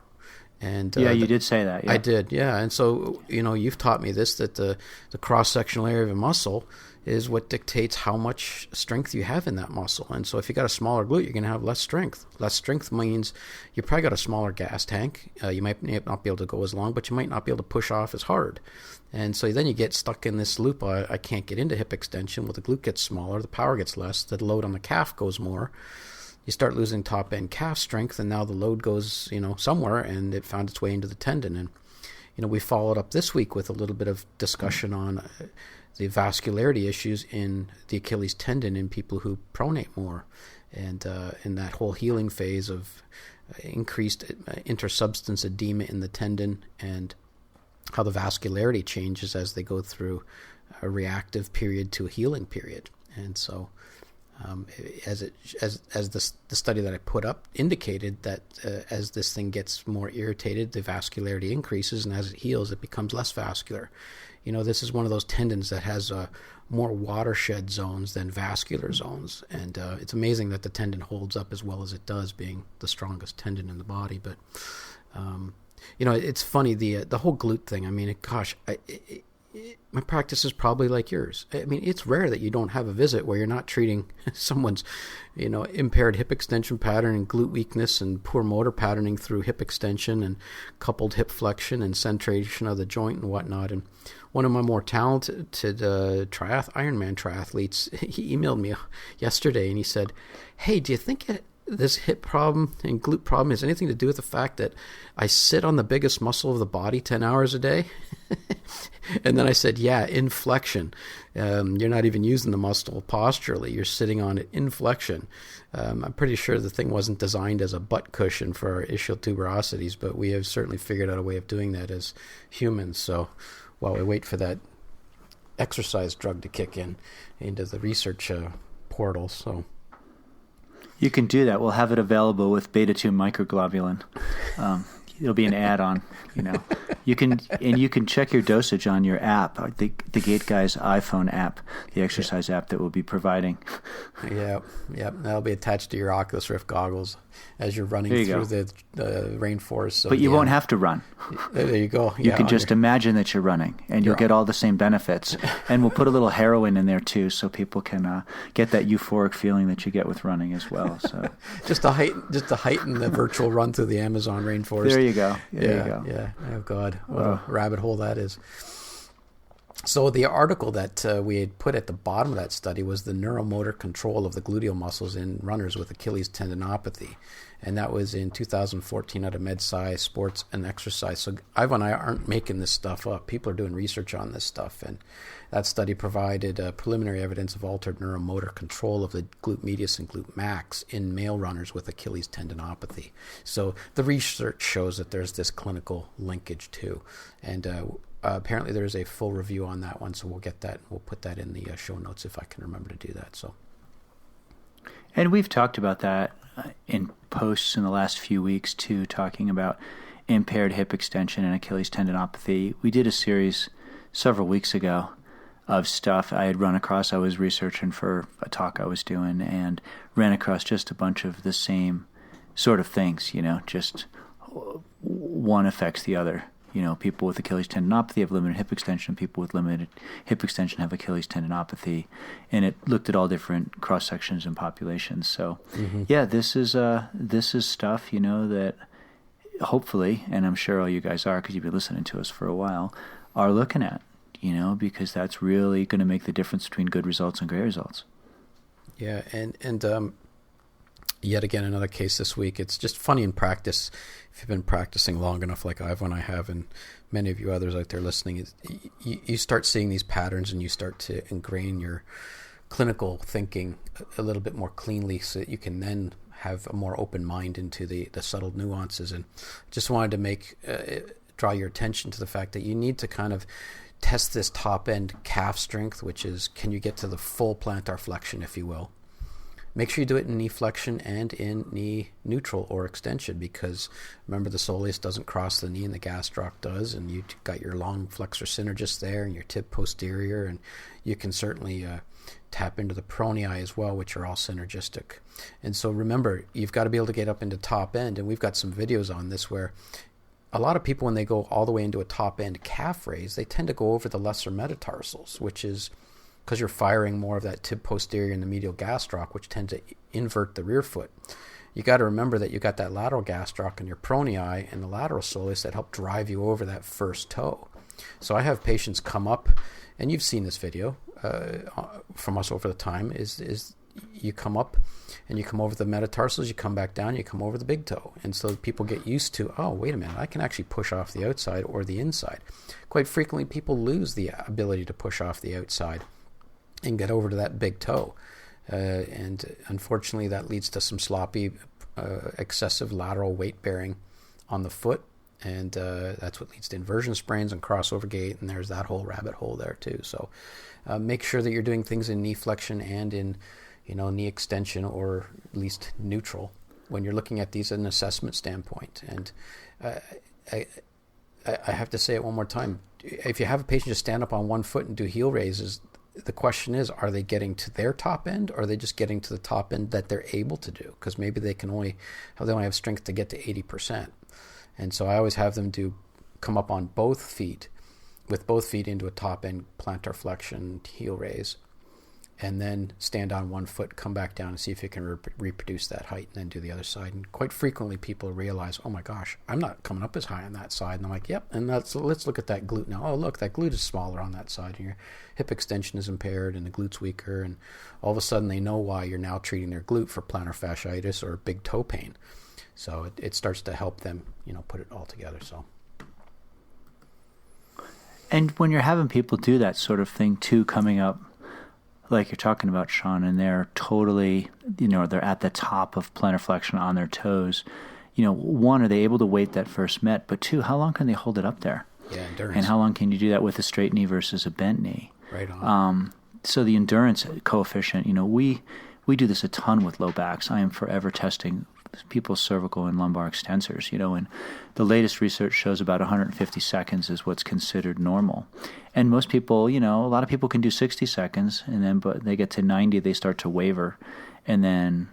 And yeah, you did say that. Yeah. I did, yeah. And so, you've taught me this, that the cross-sectional area of a muscle is what dictates how much strength you have in that muscle. And so if you got a smaller glute, you're going to have less strength. Less strength means you probably got a smaller gas tank. You might not be able to go as long, but you might not be able to push off as hard. And so then you get stuck in this loop. I can't get into hip extension. Well, the glute gets smaller, the power gets less, the load on the calf goes more. You start losing top end calf strength, and now the load goes, somewhere, and it found its way into the tendon. And we followed up this week with a little bit of discussion on the vascularity issues in the Achilles tendon in people who pronate more, and in that whole healing phase of increased intersubstance edema in the tendon, and how the vascularity changes as they go through a reactive period to a healing period. And so as the study that I put up indicated, that as this thing gets more irritated, the vascularity increases, and as it heals, it becomes less vascular. This is one of those tendons that has more watershed zones than vascular zones, and it's amazing that the tendon holds up as well as it does, being the strongest tendon in the body. But it's funny, the whole glute thing. I mean, gosh, my practice is probably like yours. I mean, it's rare that you don't have a visit where you're not treating someone's, impaired hip extension pattern and glute weakness and poor motor patterning through hip extension and coupled hip flexion and centration of the joint and whatnot. And one of my more talented Ironman triathletes, he emailed me yesterday and he said, "Hey, do you think this hip problem and glute problem has anything to do with the fact that I sit on the biggest muscle of the body 10 hours a day?" And then I said, yeah, in flexion. You're not even using the muscle posturally. You're sitting on it in flexion. I'm pretty sure the thing wasn't designed as a butt cushion for our ischial tuberosities, but we have certainly figured out a way of doing that as humans. So while we wait for that exercise drug to kick into the research portal, so... You can do that. We'll have it available with beta-2 microglobulin. It'll be an add-on, You can check your dosage on your app, the Gate Guys iPhone app, the exercise app that we'll be providing. Yeah, that'll be attached to your Oculus Rift goggles as you're running through the rainforest. But you won't have to run. There you go. You can just imagine that you're running, and you'll get all the same benefits. And we'll put a little heroin in there too, so people can get that euphoric feeling that you get with running as well. So just to heighten the virtual run through the Amazon rainforest. There you go. There you go. Yeah. Oh God, what a rabbit hole that is. So the article that we had put at the bottom of that study was the neuromotor control of the gluteal muscles in runners with Achilles tendinopathy. And that was in 2014 out of MedSci Sports and Exercise. So Ivo and I aren't making this stuff up. People are doing research on this stuff. And that study provided preliminary evidence of altered neuromotor control of the glute medius and glute max in male runners with Achilles tendinopathy. So the research shows that there's this clinical linkage too. And apparently there's a full review on that one. So we'll get that. We'll put that in the show notes if I can remember to do that. So. And we've talked about that in posts in the last few weeks too, talking about impaired hip extension and Achilles tendinopathy. We did a series several weeks ago of stuff I had run across. I was researching for a talk I was doing and ran across just a bunch of the same sort of things, just one affects the other. People with Achilles tendinopathy have limited hip extension. People with limited hip extension have Achilles tendinopathy. And it looked at all different cross-sections and populations. So, yeah, this is stuff, that hopefully, and I'm sure all you guys are because you've been listening to us for a while, are looking at, because that's really going to make the difference between good results and great results. Yeah, and yet again, another case this week. It's just funny in practice. If you've been practicing long enough, like Ivo and I have, and many of you others out there listening, you start seeing these patterns and you start to ingrain your clinical thinking a little bit more cleanly so that you can then have a more open mind into the subtle nuances. And just wanted to draw your attention to the fact that you need to kind of test this top end calf strength, which is, can you get to the full plantar flexion, if you will. Make sure you do it in knee flexion and in knee neutral or extension, because remember the soleus doesn't cross the knee and the gastroc does, and you've got your long flexor synergist there and your tib posterior, and you can certainly tap into the peronei as well, which are all synergistic. And so remember, you've got to be able to get up into top end, and we've got some videos on this where a lot of people, when they go all the way into a top end calf raise, they tend to go over the lesser metatarsals, which is because you're firing more of that tib posterior and the medial gastroc, which tend to invert the rear foot. You got to remember that you got that lateral gastroc and your pronii and the lateral soleus that help drive you over that first toe. So I have patients come up, and you've seen this video from us over the time, is you come up and you come over the metatarsals, you come back down, you come over the big toe. And so people get used to, oh, wait a minute, I can actually push off the outside or the inside. Quite frequently, people lose the ability to push off the outside and get over to that big toe. And unfortunately, that leads to some sloppy, excessive lateral weight bearing on the foot. And that's what leads to inversion sprains and crossover gait. And there's that whole rabbit hole there too. So make sure that you're doing things in knee flexion and in knee extension, or at least neutral, when you're looking at these as an assessment standpoint. And I have to say it one more time. If you have a patient just stand up on one foot and do heel raises, the question is, are they getting to their top end, or are they just getting to the top end that they're able to do? Because maybe they only have strength to get to 80%. And so I always have them come up on both feet, with both feet into a top end plantar flexion heel raise, and then stand on one foot, come back down and see if you can reproduce that height, and then do the other side. And quite frequently people realize, oh my gosh, I'm not coming up as high on that side. And I'm like, yep, and let's look at that glute now. Oh, look, that glute is smaller on that side, and your hip extension is impaired and the glute's weaker. And all of a sudden they know why you're now treating their glute for plantar fasciitis or big toe pain. So it starts to help them, put it all together. So. And when you're having people do that sort of thing too, coming up, like you're talking about, Sean, and they're totally, they're at the top of plantar flexion on their toes. One, are they able to weight that first met? But two, how long can they hold it up there? Yeah, endurance. And how long can you do that with a straight knee versus a bent knee? Right on. So the endurance coefficient, we do this a ton with low backs. I am forever testing people's cervical and lumbar extensors, and the latest research shows about 150 seconds is what's considered normal. And most people, a lot of people can do 60 seconds, and then but they get to 90, they start to waver, and then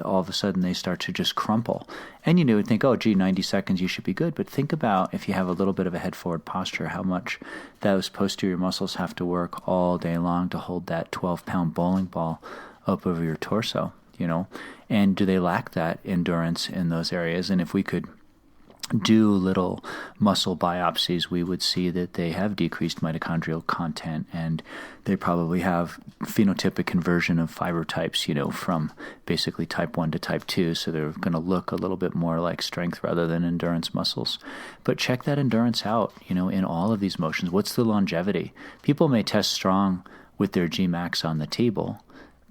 all of a sudden they start to just crumple. And you would think, oh, gee, 90 seconds, you should be good. But think about, if you have a little bit of a head forward posture, how much those posterior muscles have to work all day long to hold that 12-pound bowling ball up over your torso, and do they lack that endurance in those areas? And if we could do little muscle biopsies, we would see that they have decreased mitochondrial content, and they probably have phenotypic conversion of fiber types, from basically type 1 to type 2, so they're going to look a little bit more like strength rather than endurance muscles. But check that endurance out, in all of these motions. What's the longevity? People may test strong with their G-max on the table,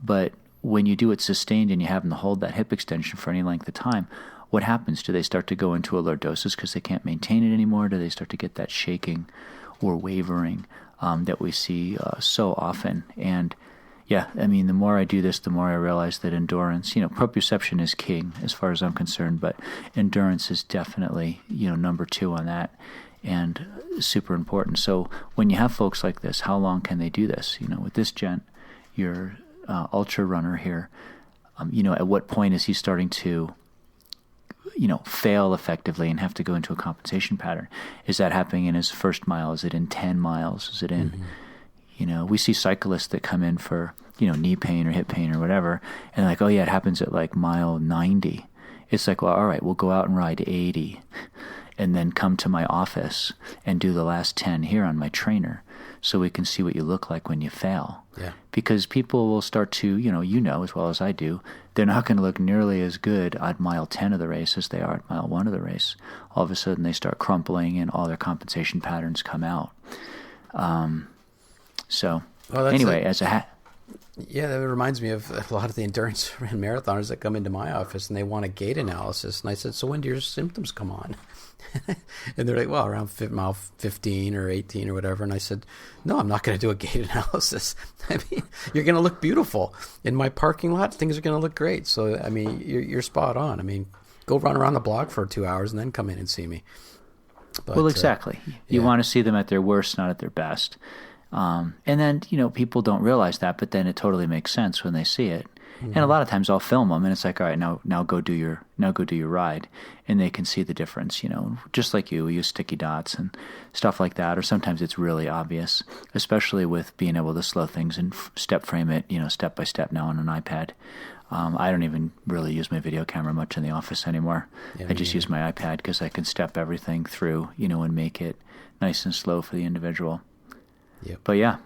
but when you do it sustained and you have them to hold that hip extension for any length of time, what happens? Do they start to go into a lordosis because they can't maintain it anymore? Do they start to get that shaking or wavering that we see so often? And yeah, the more I do this, the more I realize that endurance, proprioception is king as far as I'm concerned, but endurance is definitely, number 2 on that, and super important. So when you have folks like this, how long can they do this? With this gent, your ultra runner here, at what point is he starting to fail effectively and have to go into a compensation pattern? Is that happening in his first mile? Is it in 10 miles? Is it in, we see cyclists that come in for, knee pain or hip pain or whatever, and like, oh yeah, it happens at like mile 90. It's like, well, all right, we'll go out and ride 80 and then come to my office and do the last 10 here on my trainer so we can see what you look like when you fail. Yeah. Because people will start to, as well as I do, they're not going to look nearly as good at mile 10 of the race as they are at mile 1 of the race. All of a sudden they start crumpling and all their compensation patterns come out. Yeah, that reminds me of a lot of the endurance and marathoners that come into my office and they want a gait analysis. And I said, so when do your symptoms come on? And they're like, well, around mile 15 or 18 or whatever. And I said, no, I'm not going to do a gait analysis. You're going to look beautiful. In my parking lot, things are going to look great. So, you're spot on. Go run around the block for 2 hours and then come in and see me. But, well, exactly. You want to see them at their worst, not at their best. And then, people don't realize that, but then it totally makes sense when they see it. And a lot of times I'll film them, and it's like, all right, now go do your ride, and they can see the difference. Just like we use sticky dots and stuff like that. Or sometimes it's really obvious, especially with being able to slow things and step frame it, step by step now on an iPad. I don't even really use my video camera much in the office anymore. Yeah, I just use my iPad because I can step everything through, and make it nice and slow for the individual. Yeah. But yeah.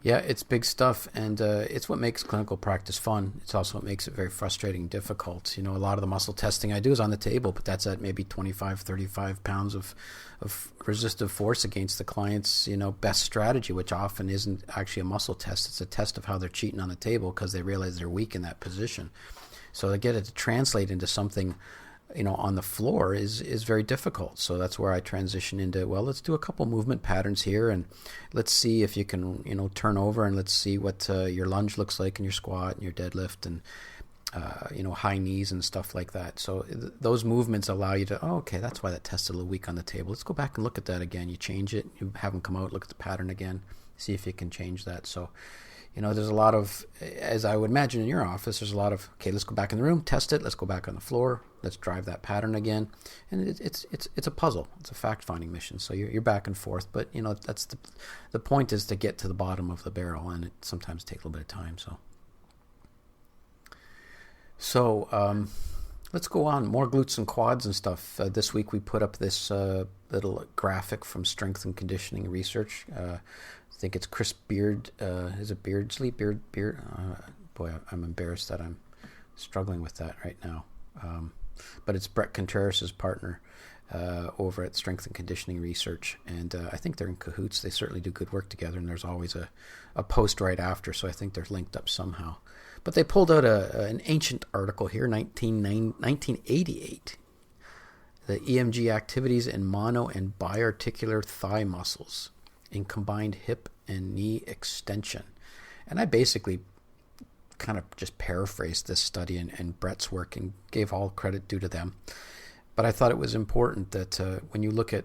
Yeah, it's big stuff, and it's what makes clinical practice fun. It's also what makes it very frustrating and difficult. A lot of the muscle testing I do is on the table, but that's at maybe 25, 35 pounds of resistive force against the client's, best strategy, which often isn't actually a muscle test. It's a test of how they're cheating on the table because they realize they're weak in that position. So to get it to translate into something on the floor is very difficult. So that's where I transition into, let's do a couple movement patterns here, and let's see if you can, turn over, and let's see what your lunge looks like, and your squat, and your deadlift, and high knees and stuff like that. So those movements allow you to, okay, that's why that test's a little weak on the table. Let's go back and look at that again. You change it, you have them come out, look at the pattern again, see if you can change that. So there's a lot of, as I would imagine in your office, there's a lot of, okay, let's go back in the room, test it, let's go back on the floor, let's drive that pattern again. And it's a puzzle. It's a fact-finding mission. So you're back and forth. But, that's the point is to get to the bottom of the barrel, and it sometimes takes a little bit of time. So let's go on. More glutes and quads and stuff. This week we put up this little graphic from Strength and Conditioning Research. I think it's Chris Beard. Is it Beardsley? Beard. Boy, I'm embarrassed that I'm struggling with that right now. But it's Brett Contreras' partner over at Strength and Conditioning Research. And I think they're in cahoots. They certainly do good work together. And there's always a post right after. So I think they're linked up somehow. But they pulled out an ancient article here, 1988. The EMG activities in mono and biarticular thigh muscles in combined hip and knee extension. And I basically kind of just paraphrased this study and Brett's work and gave all credit due to them. But I thought it was important that when you look at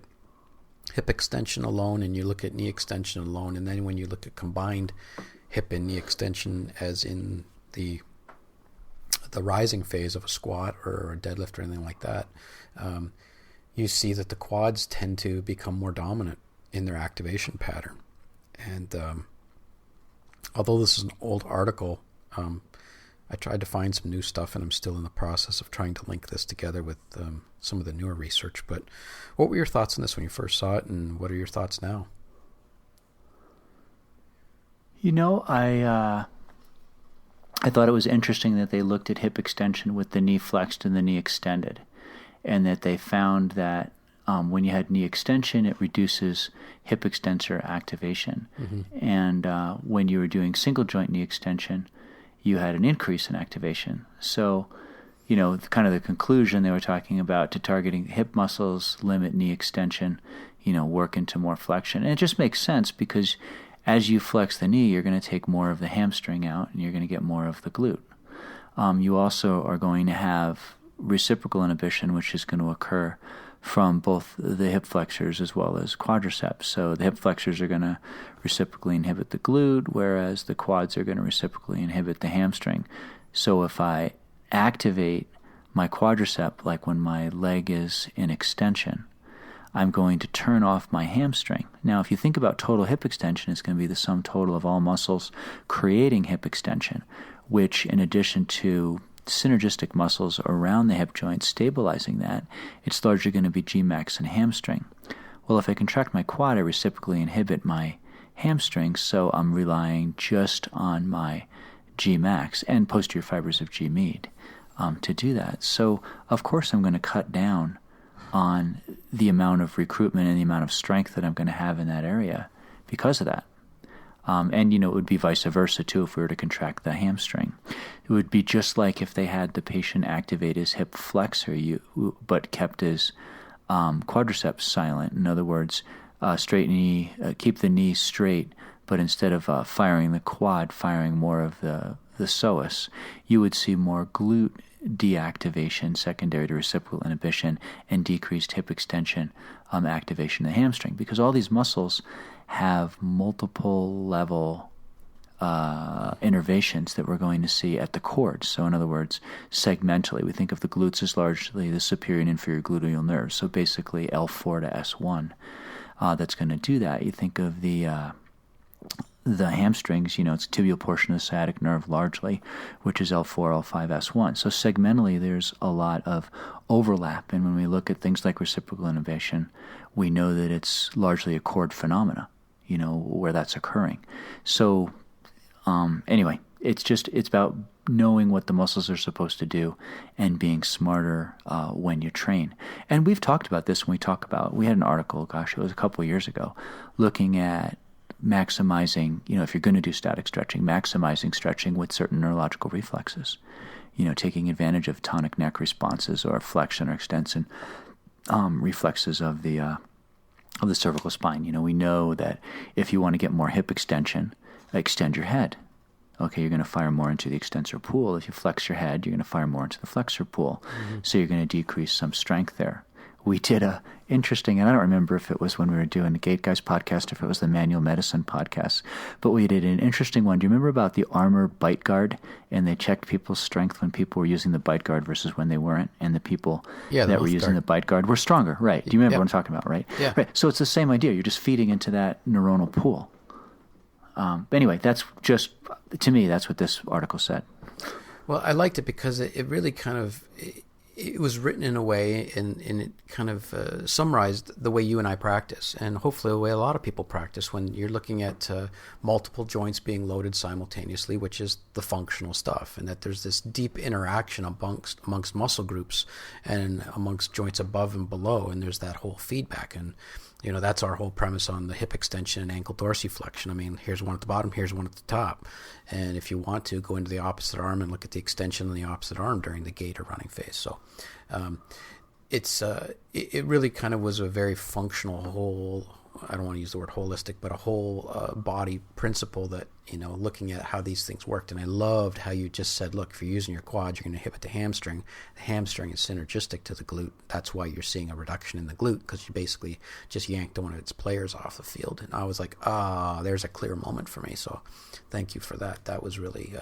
hip extension alone and you look at knee extension alone, and then when you look at combined hip and knee extension as in the rising phase of a squat or a deadlift or anything like that, you see that the quads tend to become more dominant in their activation pattern. And although this is an old article, I tried to find some new stuff, and I'm still in the process of trying to link this together with some of the newer research. But what were your thoughts on this when you first saw it, and what are your thoughts now? I thought it was interesting that they looked at hip extension with the knee flexed and the knee extended, and that they found that when you had knee extension, it reduces hip extensor activation. Mm-hmm. And when you were doing single joint knee extension, you had an increase in activation. So, kind of the conclusion they were talking about to targeting hip muscles, limit knee extension, work into more flexion. And it just makes sense because as you flex the knee, you're going to take more of the hamstring out and you're going to get more of the glute. You also are going to have reciprocal inhibition, which is going to occur from both the hip flexors as well as quadriceps. So the hip flexors are going to reciprocally inhibit the glute, whereas the quads are going to reciprocally inhibit the hamstring. So if I activate my quadricep, like when my leg is in extension, I'm going to turn off my hamstring. Now, if you think about total hip extension, it's going to be the sum total of all muscles creating hip extension, which in addition to synergistic muscles around the hip joint stabilizing that, it's largely going to be Gmax and hamstring. Well, if I contract my quad, I reciprocally inhibit my hamstring, so I'm relying just on my Gmax and posterior fibers of G-med to do that. So, of course, I'm going to cut down on the amount of recruitment and the amount of strength that I'm going to have in that area because of that. And, it would be vice versa, too, if we were to contract the hamstring. It would be just like if they had the patient activate his hip flexor, but kept his quadriceps silent. In other words, straight knee, keep the knee straight, but instead of firing the quad, firing more of the psoas, you would see more glute deactivation secondary to reciprocal inhibition and decreased hip extension activation of the hamstring, because all these muscles have multiple level innervations that we're going to see at the chords. So in other words, segmentally, we think of the glutes as largely the superior and inferior gluteal nerves. So basically L4 to S1, that's going to do that. You think of the hamstrings, it's tibial portion of the sciatic nerve largely, which is L4, L5, S1. So segmentally, there's a lot of overlap. And when we look at things like reciprocal innervation, we know that it's largely a cord phenomena, where that's occurring. So anyway, it's about knowing what the muscles are supposed to do and being smarter when you train. And we've talked about this when we had an article, it was a couple of years ago, looking at maximizing, if you're going to do static stretching, maximizing stretching with certain neurological reflexes, taking advantage of tonic neck responses or flexion or extension reflexes of the cervical spine. We know that if you want to get more hip extension, extend your head. Okay, you're going to fire more into the extensor pool. If you flex your head, you're going to fire more into the flexor pool. Mm-hmm. So you're going to decrease some strength there. We did a interesting, and I don't remember if it was when we were doing the Gate Guys podcast or if it was the Manual Medicine podcast, but we did an interesting one. Do you remember about the Armour bite guard? And they checked people's strength when people were using the bite guard versus when they weren't, and the people that were using the bite guard were stronger, right? Do you remember what I'm talking about, right? Yeah. Right. So it's the same idea. You're just feeding into that neuronal pool. But anyway, that's just, to me, that's what this article said. Well, I liked it because it really kind of... It was written in a way, and it kind of summarized the way you and I practice, and hopefully the way a lot of people practice when you're looking at multiple joints being loaded simultaneously, which is the functional stuff, and that there's this deep interaction amongst muscle groups and amongst joints above and below, and there's that whole feedback. And that's our whole premise on the hip extension and ankle dorsiflexion. I mean, here's one at the bottom, here's one at the top. And if you want to, go into the opposite arm and look at the extension on the opposite arm during the gait or running phase. So it really kind of was a very functional whole, I don't want to use the word holistic, but a whole body principle that, looking at how these things worked. And I loved how you just said, look, if you're using your quad, you're going to hit the hamstring. The hamstring is synergistic to the glute. That's why you're seeing a reduction in the glute, because you basically just yanked one of its players off the field. And I was like, there's a clear moment for me. So thank you for that. That was really,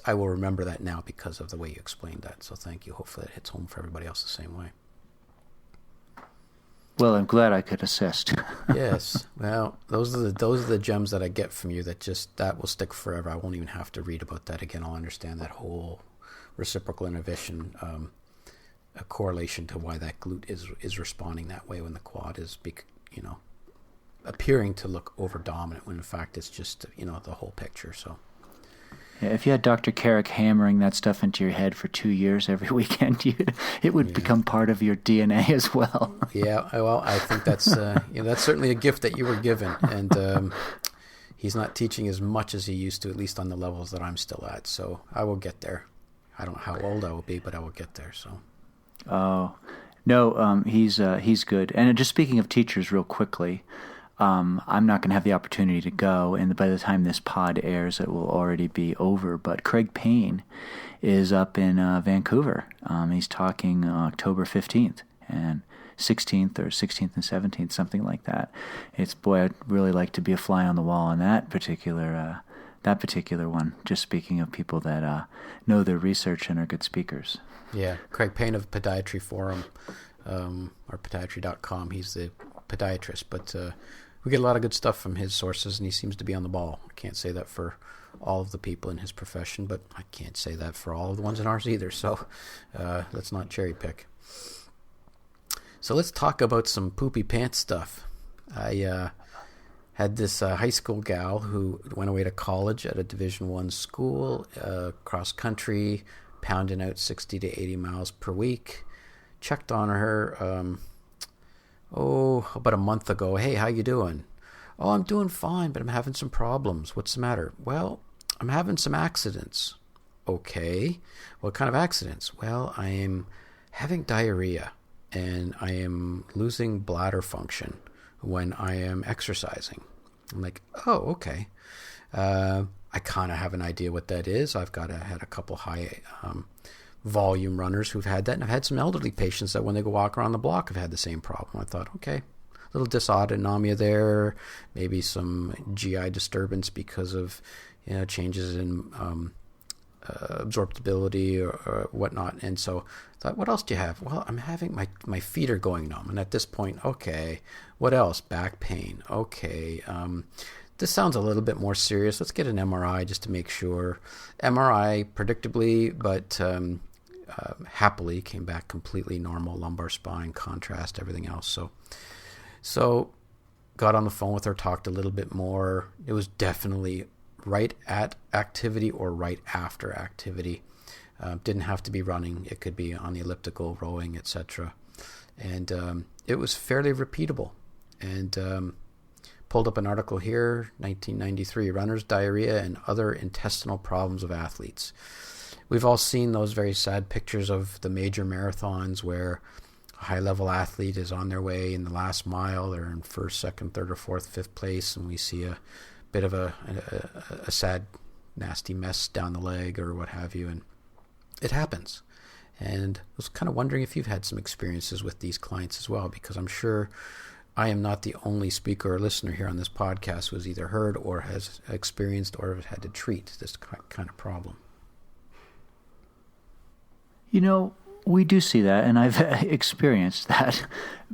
I will remember that now because of the way you explained that. So thank you. Hopefully it hits home for everybody else the same way. Well, I'm glad I could assist. Yes. Well, those are the gems that I get from you that will stick forever. I won't even have to read about that again. I'll understand that whole reciprocal innervation, a correlation to why that glute is responding that way when the quad is, appearing to look over dominant when in fact it's just, the whole picture. So. Yeah, if you had Dr. Carrick hammering that stuff into your head for 2 years every weekend, it would become part of your DNA as well. Yeah, well, I think that's that's certainly a gift that you were given, and he's not teaching as much as he used to, at least on the levels that I'm still at. So I will get there. I don't know how old I will be, but I will get there. So. Oh, no, he's good. And just speaking of teachers, real quickly. I'm not going to have the opportunity to go, and by the time this pod airs, it will already be over. But Craig Payne is up in Vancouver. He's talking October 15th and 16th or 16th and 17th, something like that. I'd really like to be a fly on the wall on that particular one. Just speaking of people that know their research and are good speakers. Yeah, Craig Payne of Podiatry Forum or podiatry.com. He's the podiatrist, but we get a lot of good stuff from his sources, and he seems to be on the ball. I can't say that for all of the people in his profession, but I can't say that for all of the ones in ours either, so let's not cherry pick. So let's talk about some poopy pants stuff. I had this high school gal who went away to college at a Division I school, cross country, pounding out 60 to 80 miles per week. Checked on her about a month ago. Hey, how you doing? Oh, I'm doing fine, but I'm having some problems. What's the matter? Well, I'm having some accidents. Okay. What kind of accidents? Well, I am having diarrhea, and I am losing bladder function when I am exercising. I'm like, oh, okay. I kind of have an idea what that is. I've had a couple high volume runners who've had that, and I've had some elderly patients that when they go walk around the block have had the same problem. I thought, okay, little dysautonomia there, maybe some GI disturbance because of changes in absorptibility or whatnot. And so I thought, what else do you have? Well, I'm having my feet are going numb. And at this point, okay, what else? Back pain. Okay. This sounds a little bit more serious. Let's get an MRI just to make sure. MRI, predictably, but happily came back completely normal, lumbar spine, contrast, everything else. So got on the phone with her, talked a little bit more. It was definitely right at activity or right after activity. Didn't have to be running. It could be on the elliptical, rowing, etc. And it was fairly repeatable. And pulled up an article here, 1993, runners, diarrhea, and other intestinal problems of athletes. We've all seen those very sad pictures of the major marathons where a high-level athlete is on their way in the last mile. They're in first, second, third, or fourth, fifth place, and we see a bit of a sad, nasty mess down the leg or what have you, and it happens. And I was kind of wondering if you've had some experiences with these clients as well, because I'm sure I am not the only speaker or listener here on this podcast who has either heard or has experienced or has had to treat this kind of problem. We do see that, and I've experienced that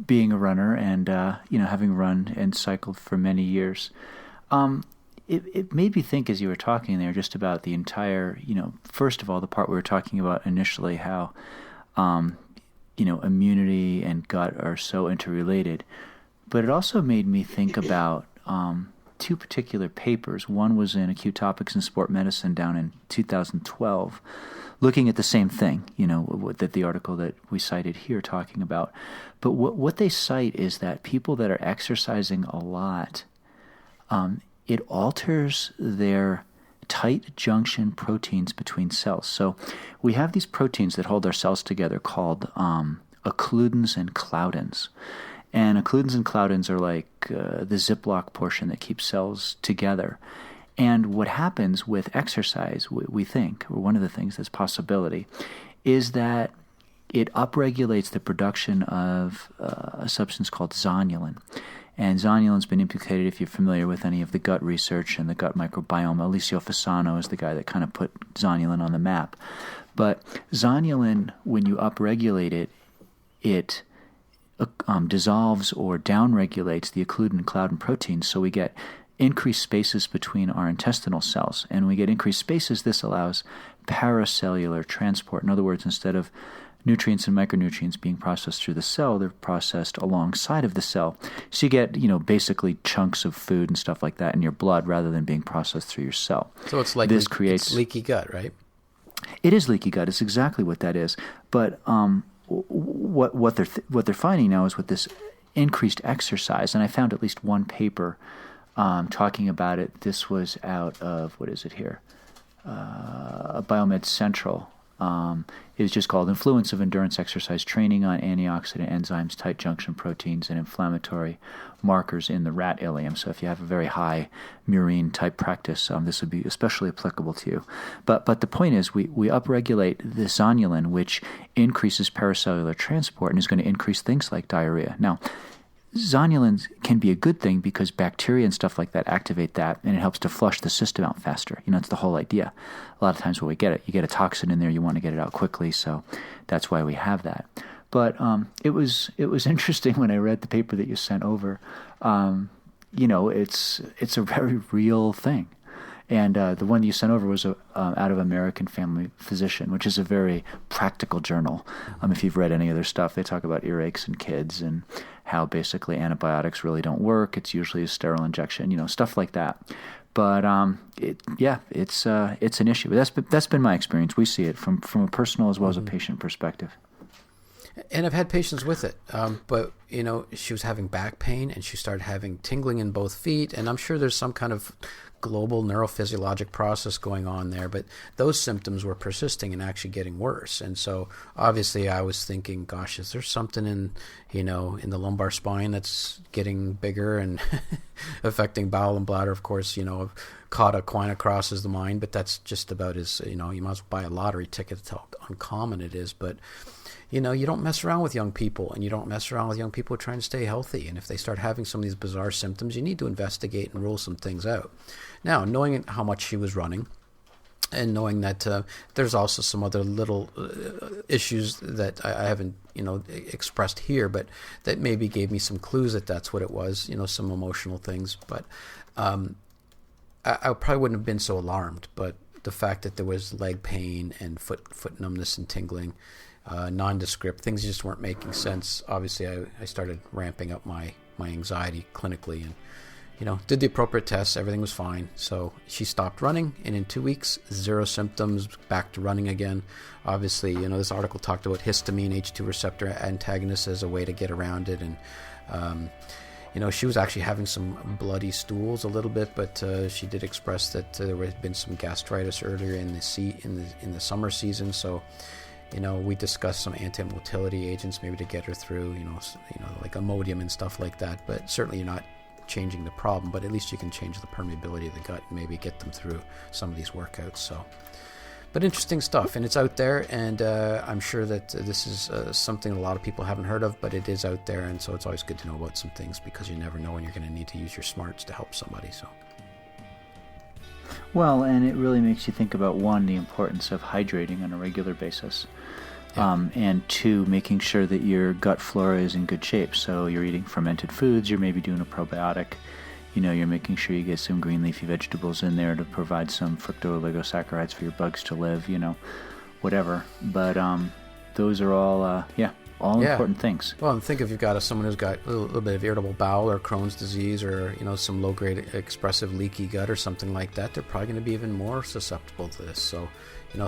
being a runner and, having run and cycled for many years. It made me think as you were talking there just about the entire, first of all, the part we were talking about initially, how, immunity and gut are so interrelated. But it also made me think about two particular papers. One was in Acute Topics in Sport Medicine down in 2012, looking at the same thing, that the article that we cited here talking about. But what they cite is that people that are exercising a lot, it alters their tight junction proteins between cells. So we have these proteins that hold our cells together called occludins and claudins. And occludins and claudins are like the Ziploc portion that keeps cells together. And what happens with exercise, we think, or one of the things that's possibility, is that it upregulates the production of a substance called zonulin. And zonulin's been implicated, if you're familiar with any of the gut research and the gut microbiome. Alessio Fasano is the guy that kind of put zonulin on the map. But zonulin, when you upregulate it, it dissolves or downregulates the occludin and claudin proteins, so we get increased spaces between our intestinal cells. And when we get increased spaces, this allows paracellular transport. In other words, instead of nutrients and micronutrients being processed through the cell, they're processed alongside of the cell. So you get, basically chunks of food and stuff like that in your blood rather than being processed through your cell. So it's like it's leaky gut, right? It is leaky gut. It's exactly what that is. But what they're finding now is with this increased exercise, and I found at least one paper talking about it. This was out of, what is it here? Biomed Central. It was just called Influence of Endurance Exercise Training on Antioxidant Enzymes, Tight Junction Proteins, and Inflammatory Markers in the Rat Ileum. So if you have a very high murine type practice, this would be especially applicable to you. But the point is, we upregulate the zonulin, which increases paracellular transport and is going to increase things like diarrhea. Now, zonulin can be a good thing because bacteria and stuff like that activate that, and it helps to flush the system out faster. It's the whole idea. A lot of times when we get it, you get a toxin in there, you want to get it out quickly, so that's why we have that. But it was interesting when I read the paper that you sent over. It's a very real thing. And the one you sent over was out of American Family Physician, which is a very practical journal. If you've read any of their stuff, they talk about earaches in kids and how basically antibiotics really don't work. It's usually a sterile injection, stuff like that. But it's an issue. That's been my experience. We see it from a personal as well as a patient perspective. And I've had patients with it, but she was having back pain and she started having tingling in both feet, and I'm sure there's some kind of global neurophysiologic process going on there, but those symptoms were persisting and actually getting worse. And so obviously I was thinking, gosh, is there something in the lumbar spine that's getting bigger and affecting bowel and bladder? Of course, cauda equina crosses the mind, but that's just about as, you might as well buy a lottery ticket to how uncommon it is. But you don't mess around with young people, and you don't mess around with young people trying to stay healthy. And if they start having some of these bizarre symptoms, you need to investigate and rule some things out. Now, knowing how much she was running, and knowing that there's also some other little issues that I haven't, expressed here, but that maybe gave me some clues that that's what it was, some emotional things. But I probably wouldn't have been so alarmed. But the fact that there was leg pain and foot numbness and tingling, nondescript, things just weren't making sense. Obviously, I started ramping up my anxiety clinically, and did the appropriate tests. Everything was fine. So she stopped running, and in 2 weeks, 0 symptoms, back to running again. Obviously, this article talked about histamine H2 receptor antagonists as a way to get around it. And, she was actually having some bloody stools a little bit, but she did express that there had been some gastritis earlier in the summer season. So, we discussed some anti-motility agents maybe to get her through, like Imodium and stuff like that. But certainly you're not changing the problem, but at least you can change the permeability of the gut and maybe get them through some of these workouts. So, but interesting stuff, and it's out there, and I'm sure that this is something a lot of people haven't heard of, but it is out there, and so it's always good to know about some things, because you never know when you're going to need to use your smarts to help somebody. So, well, and it really makes you think about, one, the importance of hydrating on a regular basis. And 2, making sure that your gut flora is in good shape. So you're eating fermented foods, you're maybe doing a probiotic, you're making sure you get some green leafy vegetables in there to provide some fructooligosaccharides for your bugs to live, whatever. But those are all, important things. Well, and think if you've got someone who's got a little bit of irritable bowel or Crohn's disease, or some low-grade expressive leaky gut or something like that, they're probably going to be even more susceptible to this. So,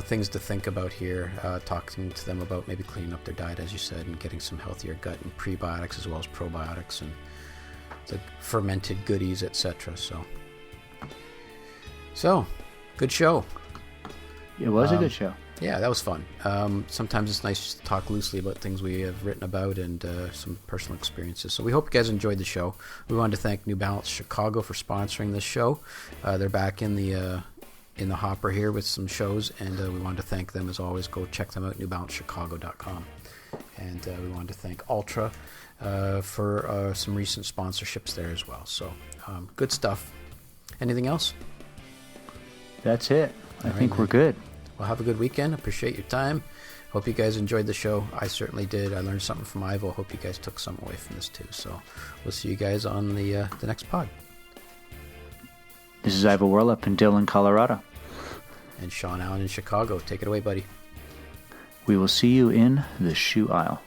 things to think about here, talking to them about maybe cleaning up their diet, as you said, and getting some healthier gut and prebiotics as well as probiotics and the fermented goodies, etc. So, good show. It was a good show. Yeah, that was fun. Sometimes it's nice to talk loosely about things we have written about and some personal experiences. So we hope you guys enjoyed the show. We wanted to thank New Balance Chicago for sponsoring this show. They're back in the hopper here with some shows, and we wanted to thank them as always. Go check them out, newbalancechicago.com. And we wanted to thank Ultra for some recent sponsorships there as well. So good stuff. Anything else? That's it. I think we're good. Well, have a good weekend. Appreciate your time. Hope you guys enjoyed the show. I certainly did. I learned something from Ivo. Hope you guys took something away from this too. So we'll see you guys on the next pod. This is Ivo Werlup in Dillon, Colorado. And Sean Allen in Chicago. Take it away, buddy. We will see you in the shoe aisle.